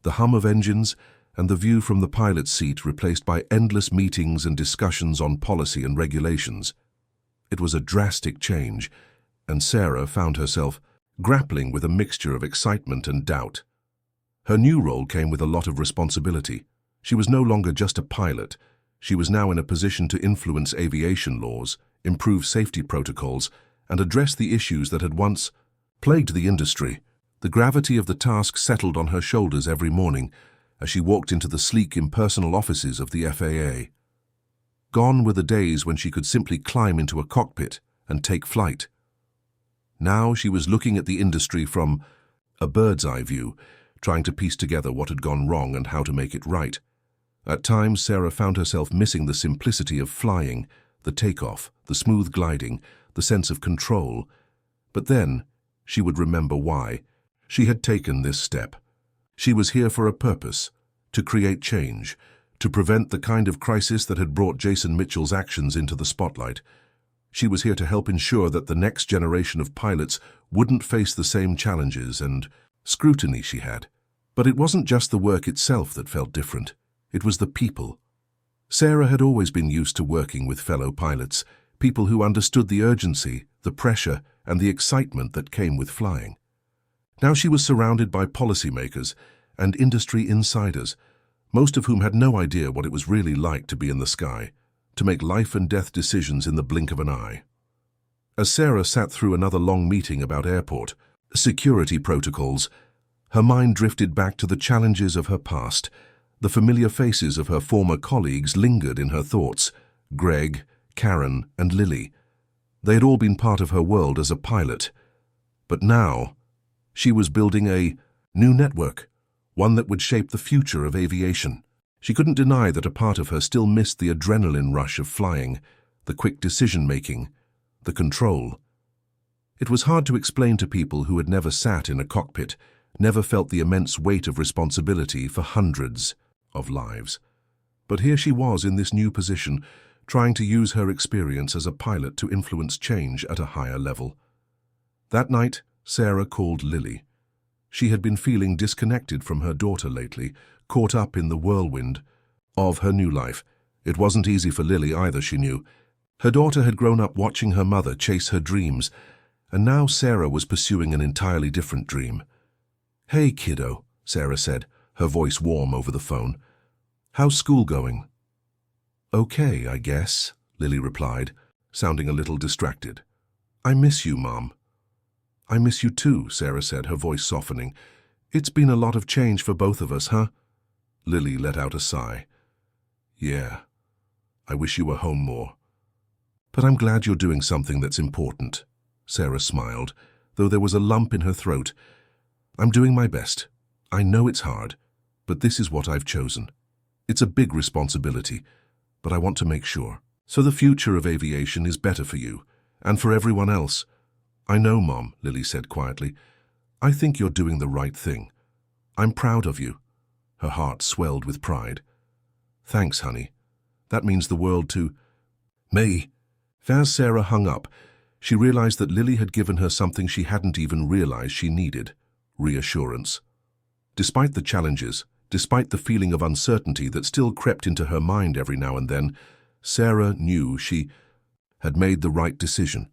the hum of engines, and the view from the pilot's seat replaced by endless meetings and discussions on policy and regulations. It was a drastic change, and Sarah found herself grappling with a mixture of excitement and doubt. Her new role came with a lot of responsibility. She was no longer just a pilot. She was now in a position to influence aviation laws, improve safety protocols, and address the issues that had once plagued the industry. The gravity of the task settled on her shoulders every morning as she walked into the sleek, impersonal offices of the FAA. Gone were the days when she could simply climb into a cockpit and take flight. Now she was looking at the industry from a bird's-eye view, trying to piece together what had gone wrong and how to make it right. At times, Sarah found herself missing the simplicity of flying, the takeoff, the smooth gliding, the sense of control. But then, she would remember why she had taken this step. She was here for a purpose, to create change, to prevent the kind of crisis that had brought Jason Mitchell's actions into the spotlight. She was here to help ensure that the next generation of pilots wouldn't face the same challenges and scrutiny she had. But it wasn't just the work itself that felt different. It was the people. Sarah had always been used to working with fellow pilots, people who understood the urgency, the pressure, and the excitement that came with flying. Now she was surrounded by policymakers and industry insiders, most of whom had no idea what it was really like to be in the sky, to make life and death decisions in the blink of an eye. As Sarah sat through another long meeting about airport security protocols, her mind drifted back to the challenges of her past. The familiar faces of her former colleagues lingered in her thoughts: Greg, Karen, and Lily. They had all been part of her world as a pilot. But now, she was building a new network, one that would shape the future of aviation. She couldn't deny that a part of her still missed the adrenaline rush of flying, the quick decision-making, the control. It was hard to explain to people who had never sat in a cockpit, never felt the immense weight of responsibility for hundreds of lives. But here she was in this new position, trying to use her experience as a pilot to influence change at a higher level. That night, Sarah called Lily. She had been feeling disconnected from her daughter lately, caught up in the whirlwind of her new life. It wasn't easy for Lily either, she knew. Her daughter had grown up watching her mother chase her dreams, and now Sarah was pursuing an entirely different dream. "Hey, kiddo," Sarah said, her voice warm over the phone. "How's school going?" "Okay, I guess," Lily replied, sounding a little distracted. "I miss you, Mom." "I miss you too," Sarah said, her voice softening. "It's been a lot of change for both of us, huh?" Lily let out a sigh. "Yeah, I wish you were home more. But I'm glad you're doing something that's important." Sarah smiled, though there was a lump in her throat. "I'm doing my best. I know it's hard, but this is what I've chosen. It's a big responsibility, but I want to make sure. So the future of aviation is better for you, and for everyone else." "I know, Mom," Lily said quietly. "I think you're doing the right thing. I'm proud of you." Her heart swelled with pride. "Thanks, honey. That means the world to me." As Sarah hung up, she realized that Lily had given her something she hadn't even realized she needed: reassurance. Despite the challenges, despite the feeling of uncertainty that still crept into her mind every now and then, Sarah knew she had made the right decision.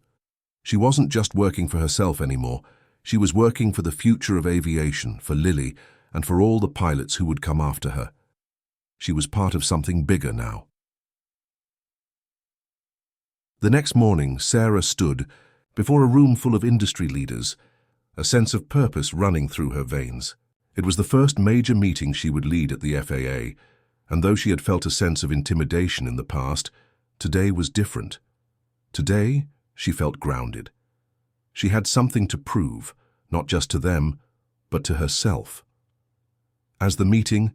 She wasn't just working for herself anymore. She was working for the future of aviation, for Lily, and for all the pilots who would come after her. She was part of something bigger now. The next morning, Sarah stood before a room full of industry leaders, a sense of purpose running through her veins. It was the first major meeting she would lead at the FAA, and though she had felt a sense of intimidation in the past, today was different. Today, she felt grounded. She had something to prove, not just to them, but to herself. As the meeting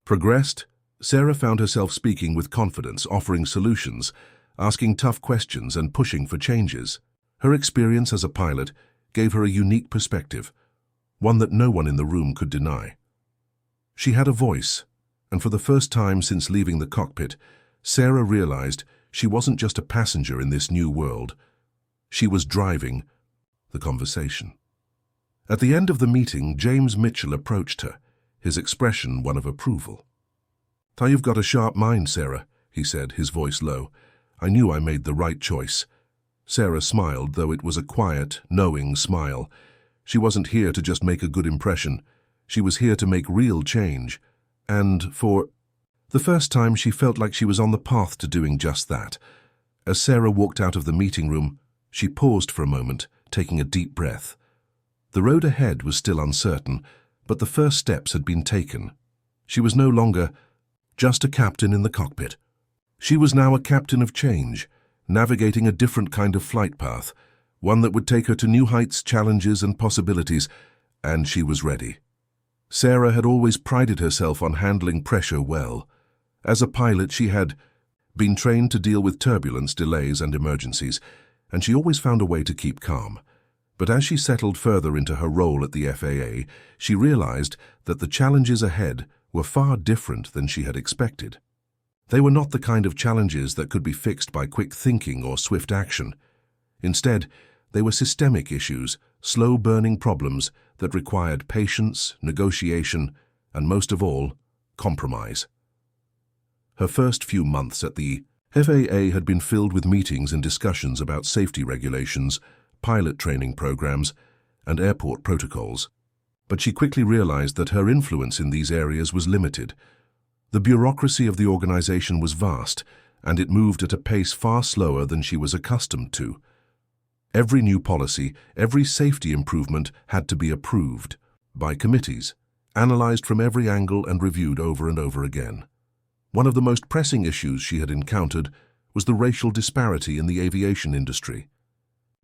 progressed, Sarah found herself speaking with confidence, offering solutions, asking tough questions and pushing for changes. Her experience as a pilot gave her a unique perspective, one that no one in the room could deny. She had a voice, and for the first time since leaving the cockpit, Sarah realized she wasn't just a passenger in this new world. She was driving the conversation. At the end of the meeting, James Mitchell approached her, his expression one of approval. "You've got a sharp mind, Sarah," he said, his voice low. "I knew I made the right choice." Sarah smiled, though it was a quiet, knowing smile. She wasn't here to just make a good impression. She was here to make real change. And for the first time, she felt like she was on the path to doing just that. As Sarah walked out of the meeting room, she paused for a moment, taking a deep breath. The road ahead was still uncertain, but the first steps had been taken. She was no longer just a captain in the cockpit. She was now a captain of change, navigating a different kind of flight path, one that would take her to new heights, challenges, and possibilities, and she was ready. Sarah had always prided herself on handling pressure well. As a pilot, she had been trained to deal with turbulence, delays, and emergencies, and she always found a way to keep calm. But as she settled further into her role at the FAA, she realized that the challenges ahead were far different than she had expected. They were not the kind of challenges that could be fixed by quick thinking or swift action. Instead, they were systemic issues, slow-burning problems that required patience, negotiation, and most of all, compromise. Her first few months at the FAA had been filled with meetings and discussions about safety regulations, pilot training programs, and airport protocols. But she quickly realized that her influence in these areas was limited. The bureaucracy of the organization was vast, and it moved at a pace far slower than she was accustomed to. Every new policy, every safety improvement had to be approved by committees, analyzed from every angle and reviewed over and over again. One of the most pressing issues she had encountered was the racial disparity in the aviation industry.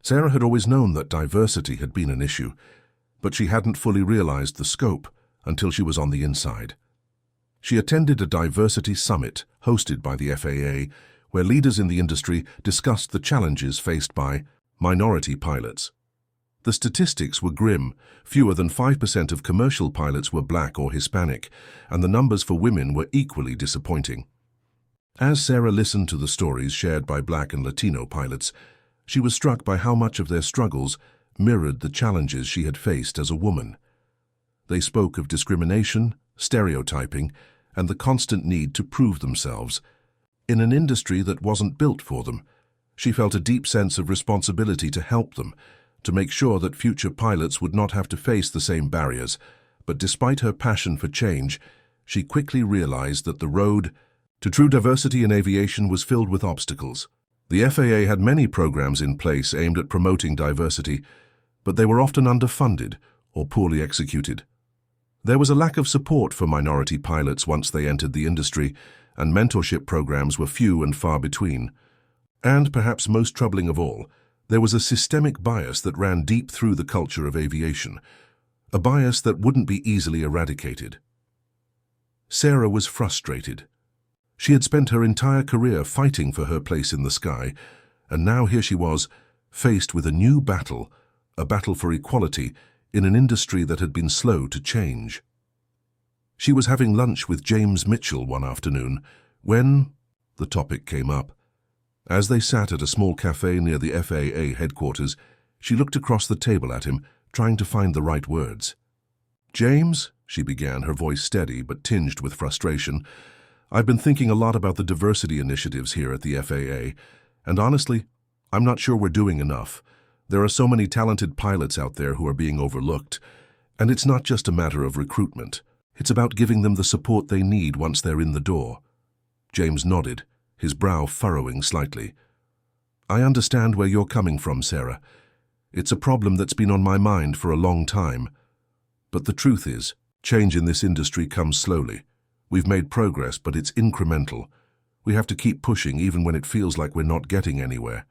Sarah had always known that diversity had been an issue, but she hadn't fully realized the scope until she was on the inside. She attended a diversity summit hosted by the FAA, where leaders in the industry discussed the challenges faced by minority pilots. The statistics were grim. Fewer than 5% of commercial pilots were black or Hispanic, and the numbers for women were equally disappointing. As Sarah listened to the stories shared by black and Latino pilots, she was struck by how much of their struggles mirrored the challenges she had faced as a woman. They spoke of discrimination, stereotyping, and the constant need to prove themselves. In an industry that wasn't built for them, she felt a deep sense of responsibility to help them, to make sure that future pilots would not have to face the same barriers. But despite her passion for change, she quickly realized that the road to true diversity in aviation was filled with obstacles. The FAA had many programs in place aimed at promoting diversity, but they were often underfunded or poorly executed. There was a lack of support for minority pilots once they entered the industry, and mentorship programs were few and far between. And, perhaps most troubling of all, there was a systemic bias that ran deep through the culture of aviation, a bias that wouldn't be easily eradicated. Sarah was frustrated. She had spent her entire career fighting for her place in the sky, and now here she was, faced with a new battle, a battle for equality in an industry that had been slow to change. She was having lunch with James Mitchell one afternoon when the topic came up. As they sat at a small cafe near the FAA headquarters, she looked across the table at him, trying to find the right words. "James," she began, her voice steady but tinged with frustration, "I've been thinking a lot about the diversity initiatives here at the FAA, and honestly, I'm not sure we're doing enough. There are so many talented pilots out there who are being overlooked, and it's not just a matter of recruitment. It's about giving them the support they need once they're in the door." James nodded, his brow furrowing slightly. "I understand where you're coming from, Sarah. It's a problem that's been on my mind for a long time. But the truth is, change in this industry comes slowly. We've made progress, but it's incremental. We have to keep pushing even when it feels like we're not getting anywhere."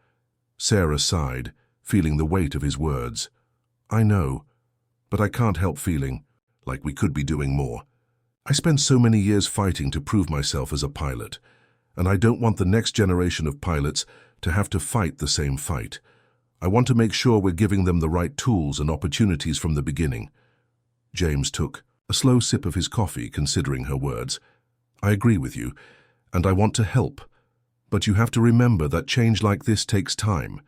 Sarah sighed, feeling the weight of his words. "I know, but I can't help feeling like we could be doing more. I spent so many years fighting to prove myself as a pilot, and I don't want the next generation of pilots to have to fight the same fight. I want to make sure we're giving them the right tools and opportunities from the beginning." James took a slow sip of his coffee, considering her words. "I agree with you, and I want to help. But you have to remember that change like this takes time.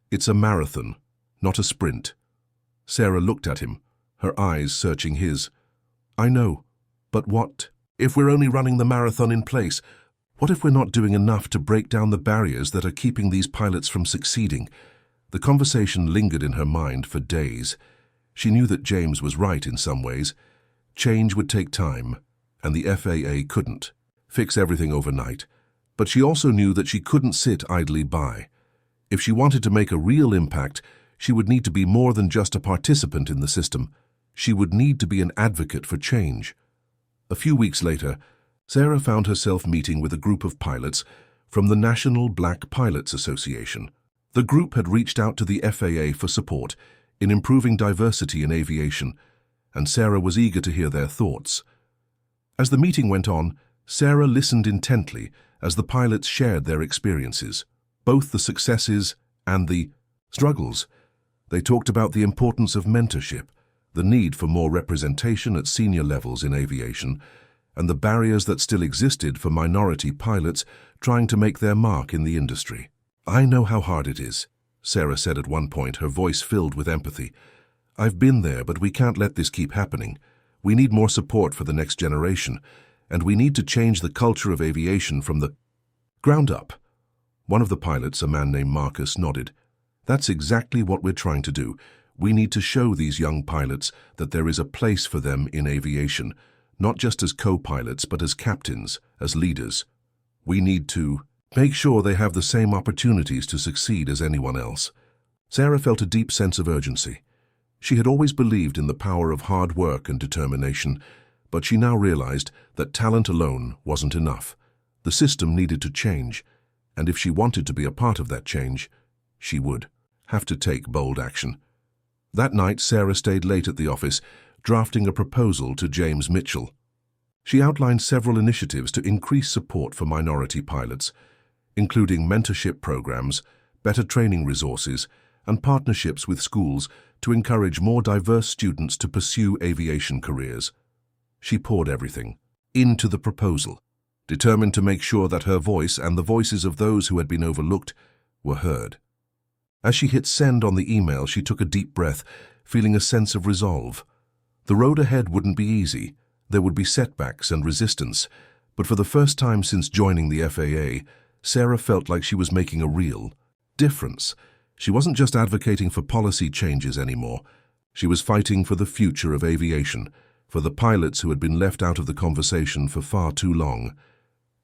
It's a marathon, not a sprint." Sarah looked at him, her eyes searching his. "I know, but what if we're only running the marathon in place? What if we're not doing enough to break down the barriers that are keeping these pilots from succeeding?" The conversation lingered in her mind for days. She knew that James was right in some ways. Change would take time, and the FAA couldn't fix everything overnight. But she also knew that she couldn't sit idly by. If she wanted to make a real impact, she would need to be more than just a participant in the system. She would need to be an advocate for change. A few weeks later, Sarah found herself meeting with a group of pilots from the National Black Pilots Association. The group had reached out to the FAA for support in improving diversity in aviation, and Sarah was eager to hear their thoughts. As the meeting went on, Sarah listened intently as the pilots shared their experiences, both the successes and the struggles. They talked about the importance of mentorship, the need for more representation at senior levels in aviation, and the barriers that still existed for minority pilots trying to make their mark in the industry. "I know how hard it is," Sarah said at one point, her voice filled with empathy. "I've been there, but we can't let this keep happening. We need more support for the next generation, and we need to change the culture of aviation from the ground up." One of the pilots, a man named Marcus, nodded. "That's exactly what we're trying to do. We need to show these young pilots that there is a place for them in aviation, not just as co-pilots, but as captains, as leaders. We need to make sure they have the same opportunities to succeed as anyone else." Sarah felt a deep sense of urgency. She had always believed in the power of hard work and determination, but she now realized that talent alone wasn't enough. The system needed to change, and if she wanted to be a part of that change, she would have to take bold action. That night, Sarah stayed late at the office, drafting a proposal to James Mitchell. She outlined several initiatives to increase support for minority pilots, including mentorship programs, better training resources, and partnerships with schools to encourage more diverse students to pursue aviation careers. She poured everything into the proposal, determined to make sure that her voice and the voices of those who had been overlooked were heard. As she hit send on the email, she took a deep breath, feeling a sense of resolve. The road ahead wouldn't be easy. There would be setbacks and resistance, but for the first time since joining the FAA, Sarah felt like she was making a real difference. She wasn't just advocating for policy changes anymore. She was fighting for the future of aviation, for the pilots who had been left out of the conversation for far too long.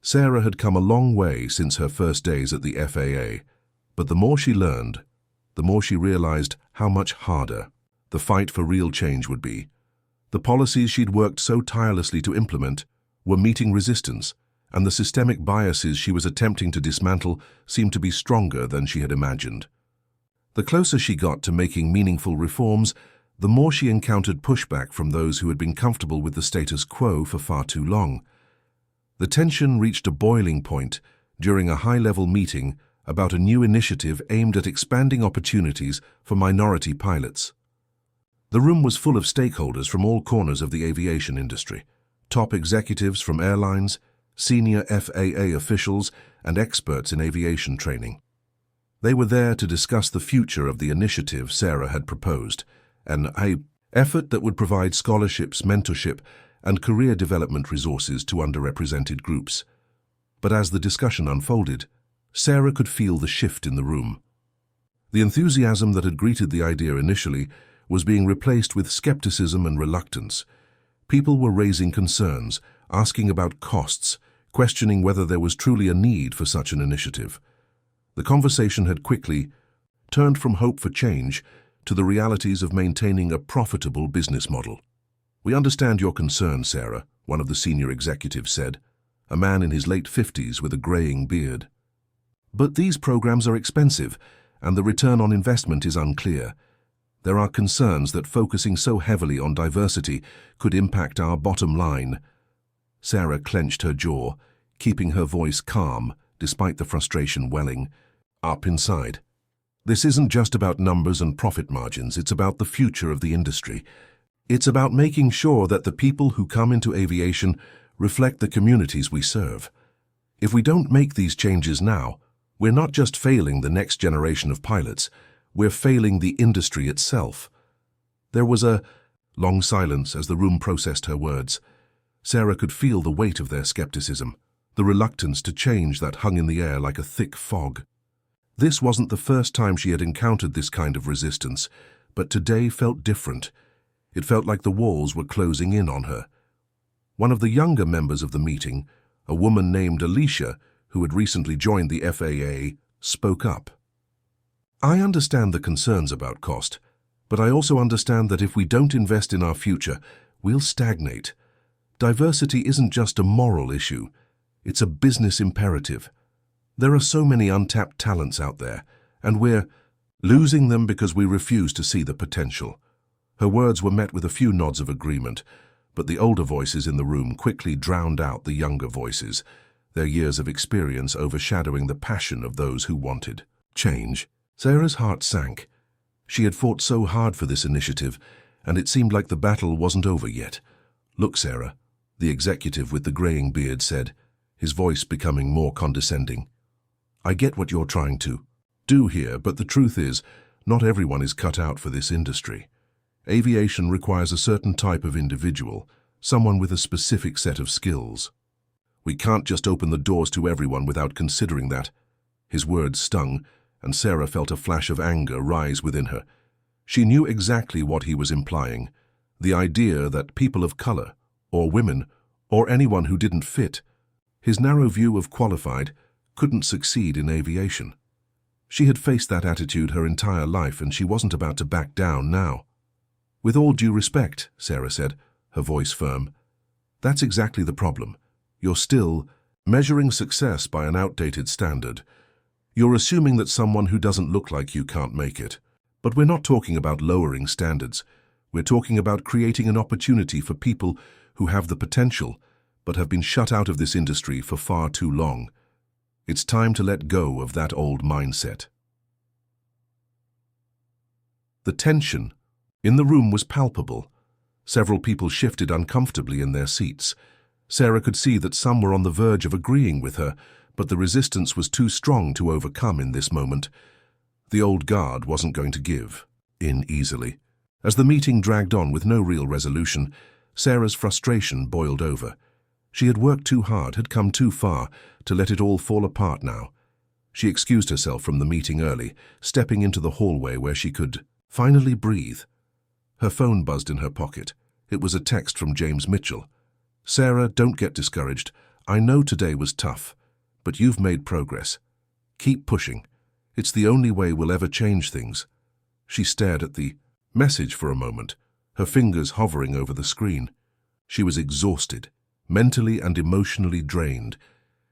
Sarah had come a long way since her first days at the FAA, but the more she learned, the more she realized how much harder the fight for real change would be. The policies she'd worked so tirelessly to implement were meeting resistance, and the systemic biases she was attempting to dismantle seemed to be stronger than she had imagined. The closer she got to making meaningful reforms, the more she encountered pushback from those who had been comfortable with the status quo for far too long. The tension reached a boiling point during a high-level meeting about a new initiative aimed at expanding opportunities for minority pilots. The room was full of stakeholders from all corners of the aviation industry, top executives from airlines, senior FAA officials, and experts in aviation training. They were there to discuss the future of the initiative Sarah had proposed, an effort that would provide scholarships, mentorship, and career development resources to underrepresented groups. But as the discussion unfolded, Sarah could feel the shift in the room. The enthusiasm that had greeted the idea initially was being replaced with skepticism and reluctance. People were raising concerns, asking about costs, questioning whether there was truly a need for such an initiative. The conversation had quickly turned from hope for change to the realities of maintaining a profitable business model. "We understand your concern, Sarah," one of the senior executives said, a man in his late 50s with a graying beard. "But these programs are expensive, and the return on investment is unclear. There are concerns that focusing so heavily on diversity could impact our bottom line." Sarah clenched her jaw, keeping her voice calm despite the frustration welling up inside. "This isn't just about numbers and profit margins, it's about the future of the industry. It's about making sure that the people who come into aviation reflect the communities we serve. If we don't make these changes now, we're not just failing the next generation of pilots, we're failing the industry itself." There was a long silence as the room processed her words. Sarah could feel the weight of their skepticism, the reluctance to change that hung in the air like a thick fog. This wasn't the first time she had encountered this kind of resistance, but today felt different. It felt like the walls were closing in on her. One of the younger members of the meeting, a woman named Alicia, who had recently joined the FAA, spoke up. "I understand the concerns about cost, but I also understand that if we don't invest in our future, we'll stagnate. Diversity isn't just a moral issue, it's a business imperative. There are so many untapped talents out there, and we're losing them because we refuse to see the potential." Her words were met with a few nods of agreement, but the older voices in the room quickly drowned out the younger voices, their years of experience overshadowing the passion of those who wanted change. Sarah's heart sank. She had fought so hard for this initiative, and it seemed like the battle wasn't over yet. "Look, Sarah," the executive with the graying beard said, his voice becoming more condescending. "I get what you're trying to do here, but the truth is, not everyone is cut out for this industry. Aviation requires a certain type of individual, someone with a specific set of skills. We can't just open the doors to everyone without considering that." His words stung, and Sarah felt a flash of anger rise within her. She knew exactly what he was implying, the idea that people of color, or women, or anyone who didn't fit his narrow view of qualified, couldn't succeed in aviation. She had faced that attitude her entire life, and she wasn't about to back down now. "With all due respect," Sarah said, her voice firm, "that's exactly the problem. You're still measuring success by an outdated standard. You're assuming that someone who doesn't look like you can't make it. But we're not talking about lowering standards. We're talking about creating an opportunity for people who have the potential, but have been shut out of this industry for far too long. It's time to let go of that old mindset." The tension in the room was palpable. Several people shifted uncomfortably in their seats. Sarah could see that some were on the verge of agreeing with her, but the resistance was too strong to overcome in this moment. The old guard wasn't going to give in easily. As the meeting dragged on with no real resolution, Sarah's frustration boiled over. She had worked too hard, had come too far, to let it all fall apart now. She excused herself from the meeting early, stepping into the hallway where she could finally breathe. Her phone buzzed in her pocket. It was a text from James Mitchell. "Sarah, don't get discouraged. I know today was tough, but you've made progress. Keep pushing. It's the only way we'll ever change things." She stared at the message for a moment, her fingers hovering over the screen. She was exhausted, mentally and emotionally drained.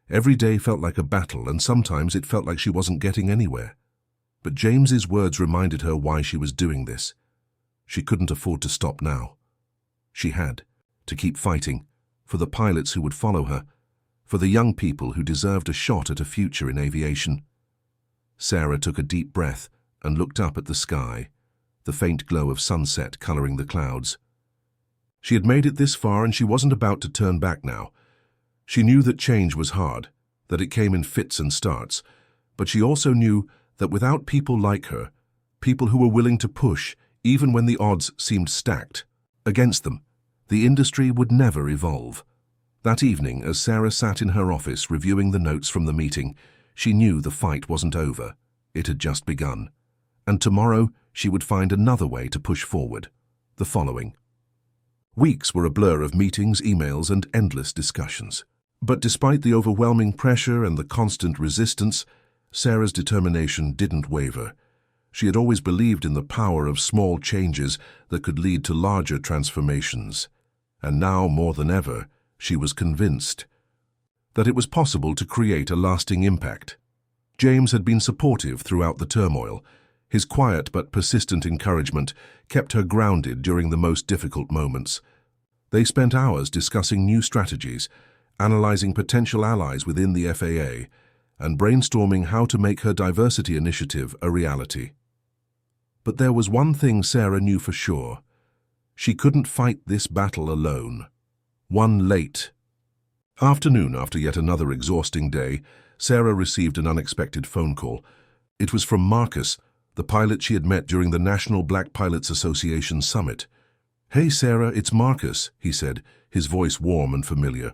Every day felt like a battle, and sometimes it felt like she wasn't getting anywhere. But James's words reminded her why she was doing this. She couldn't afford to stop now. She had to keep fighting, for the pilots who would follow her, for the young people who deserved a shot at a future in aviation. Sarah took a deep breath and looked up at the sky, the faint glow of sunset coloring the clouds. She had made it this far, and she wasn't about to turn back now. She knew that change was hard, that it came in fits and starts, but she also knew that without people like her, people who were willing to push, even when the odds seemed stacked against them, the industry would never evolve. That evening, as Sarah sat in her office reviewing the notes from the meeting, she knew the fight wasn't over. It had just begun. And tomorrow, she would find another way to push forward. The following weeks were a blur of meetings, emails, and endless discussions. But despite the overwhelming pressure and the constant resistance, Sarah's determination didn't waver. She had always believed in the power of small changes that could lead to larger transformations. And now, more than ever, she was convinced that it was possible to create a lasting impact. James had been supportive throughout the turmoil. His quiet but persistent encouragement kept her grounded during the most difficult moments. They spent hours discussing new strategies, analyzing potential allies within the FAA, and brainstorming how to make her diversity initiative a reality. But there was one thing Sarah knew for sure. She couldn't fight this battle alone. One late afternoon, after yet another exhausting day, Sarah received an unexpected phone call. It was from Marcus, the pilot she had met during the National Black Pilots Association Summit. "Hey Sarah, it's Marcus," he said, his voice warm and familiar.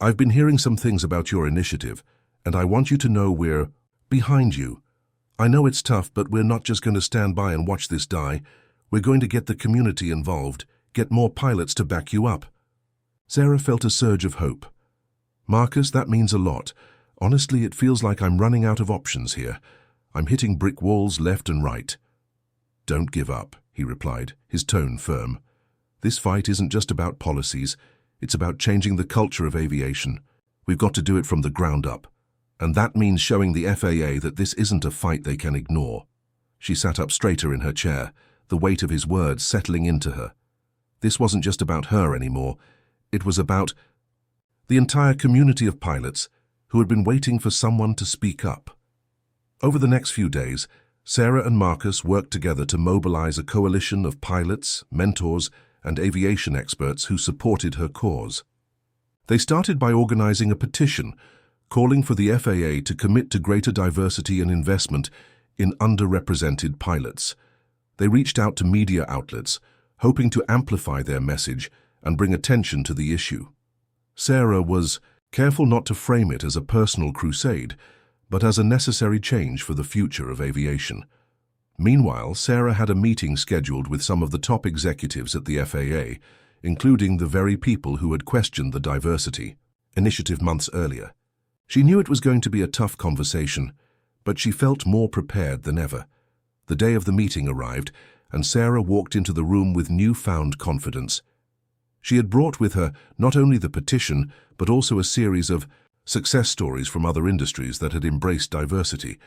"I've been hearing some things about your initiative, and I want you to know we're behind you. I know it's tough, but we're not just going to stand by and watch this die. We're going to get the community involved, get more pilots to back you up." Sarah felt a surge of hope. "Marcus, that means a lot. Honestly, it feels like I'm running out of options here. I'm hitting brick walls left and right." "Don't give up," he replied, his tone firm. "This fight isn't just about policies. It's about changing the culture of aviation. We've got to do it from the ground up. And that means showing the FAA that this isn't a fight they can ignore." She sat up straighter in her chair, the weight of his words settling into her. This wasn't just about her anymore. It was about the entire community of pilots who had been waiting for someone to speak up. Over the next few days, Sarah and Marcus worked together to mobilize a coalition of pilots, mentors, and aviation experts who supported her cause. They started by organizing a petition calling for the FAA to commit to greater diversity and investment in underrepresented pilots. They reached out to media outlets, hoping to amplify their message and bring attention to the issue. Sarah was careful not to frame it as a personal crusade, but as a necessary change for the future of aviation. Meanwhile, Sarah had a meeting scheduled with some of the top executives at the FAA, including the very people who had questioned the diversity initiative months earlier. She knew it was going to be a tough conversation, But she felt more prepared than ever. The day of the meeting arrived, and Sarah walked into the room with newfound confidence. She had brought with her not only the petition, but also a series of success stories from other industries that had embraced diversity,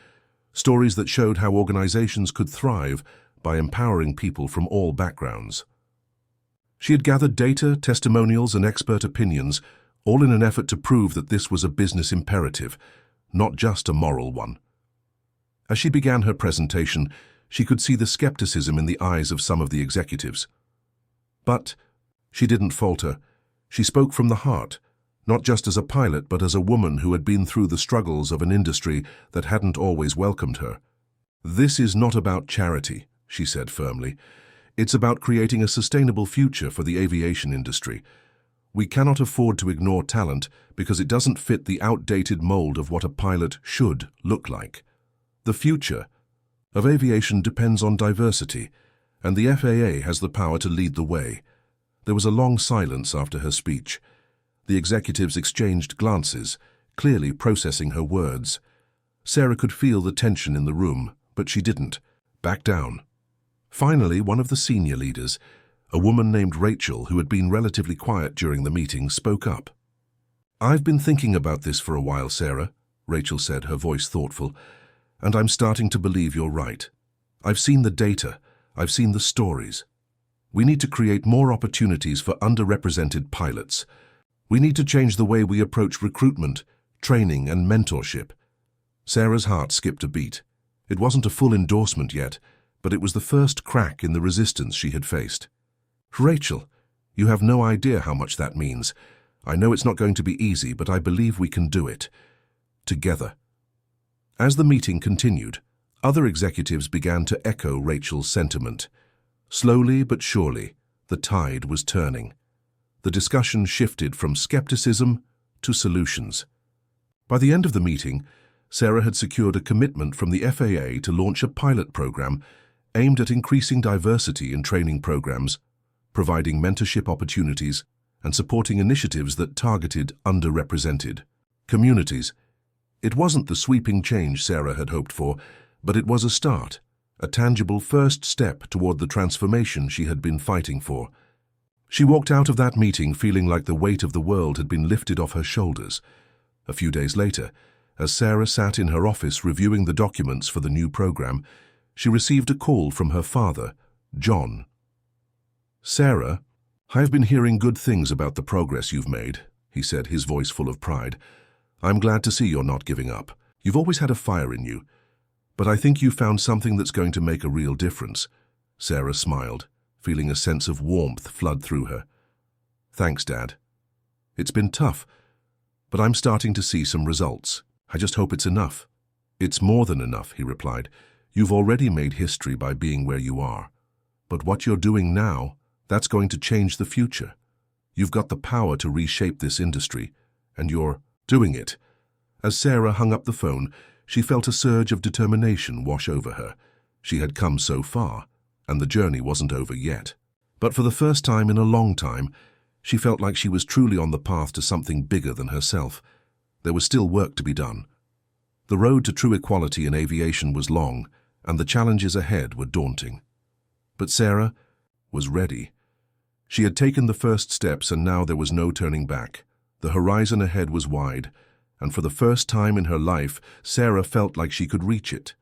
stories that showed how organizations could thrive by empowering people from all backgrounds. She had gathered data, testimonials, and expert opinions, all in an effort to prove that this was a business imperative, not just a moral one. As she began her presentation, she could see the skepticism in the eyes of some of the executives. But she didn't falter. She spoke from the heart, not just as a pilot, but as a woman who had been through the struggles of an industry that hadn't always welcomed her. "This is not about charity," she said firmly. "It's about creating a sustainable future for the aviation industry. We cannot afford to ignore talent because it doesn't fit the outdated mold of what a pilot should look like. The future of aviation depends on diversity, and the FAA has the power to lead the way." There was a long silence after her speech. The executives exchanged glances, clearly processing her words. Sarah could feel the tension in the room, but she didn't back down. Finally, one of the senior leaders, a woman named Rachel, who had been relatively quiet during the meeting, spoke up. "I've been thinking about this for a while, Sarah," Rachel said, her voice thoughtful, "and I'm starting to believe you're right. I've seen the data, I've seen the stories. We need to create more opportunities for underrepresented pilots. We need to change the way we approach recruitment, training, and mentorship." Sarah's heart skipped a beat. It wasn't a full endorsement yet, but it was the first crack in the resistance she had faced. "Rachel, you have no idea how much that means. I know it's not going to be easy, but I believe we can do it. Together." As the meeting continued, other executives began to echo Rachel's sentiment. Slowly but surely, the tide was turning. The discussion shifted from skepticism to solutions. By the end of the meeting, Sarah had secured a commitment from the FAA to launch a pilot program aimed at increasing diversity in training programs, providing mentorship opportunities, and supporting initiatives that targeted underrepresented communities. It wasn't the sweeping change Sarah had hoped for, but it was a start, a tangible first step toward the transformation she had been fighting for. She walked out of that meeting feeling like the weight of the world had been lifted off her shoulders. A few days later, as Sarah sat in her office reviewing the documents for the new program, she received a call from her father, John. "Sarah, I've been hearing good things about the progress you've made," he said, his voice full of pride. "I'm glad to see you're not giving up. You've always had a fire in you. But I think you found something that's going to make a real difference." Sarah smiled, feeling a sense of warmth flood through her. "Thanks, Dad. It's been tough, but I'm starting to see some results. I just hope it's enough." "It's more than enough," he replied. "You've already made history by being where you are. But what you're doing now, that's going to change the future. You've got the power to reshape this industry, and you're doing it." As Sarah hung up the phone, she felt a surge of determination wash over her. She had come so far, and the journey wasn't over yet. But for the first time in a long time, she felt like she was truly on the path to something bigger than herself. There was still work to be done. The road to true equality in aviation was long, and the challenges ahead were daunting. But Sarah was ready. She had taken the first steps, and now there was no turning back. The horizon ahead was wide, and for the first time in her life, Sarah felt like she could reach it.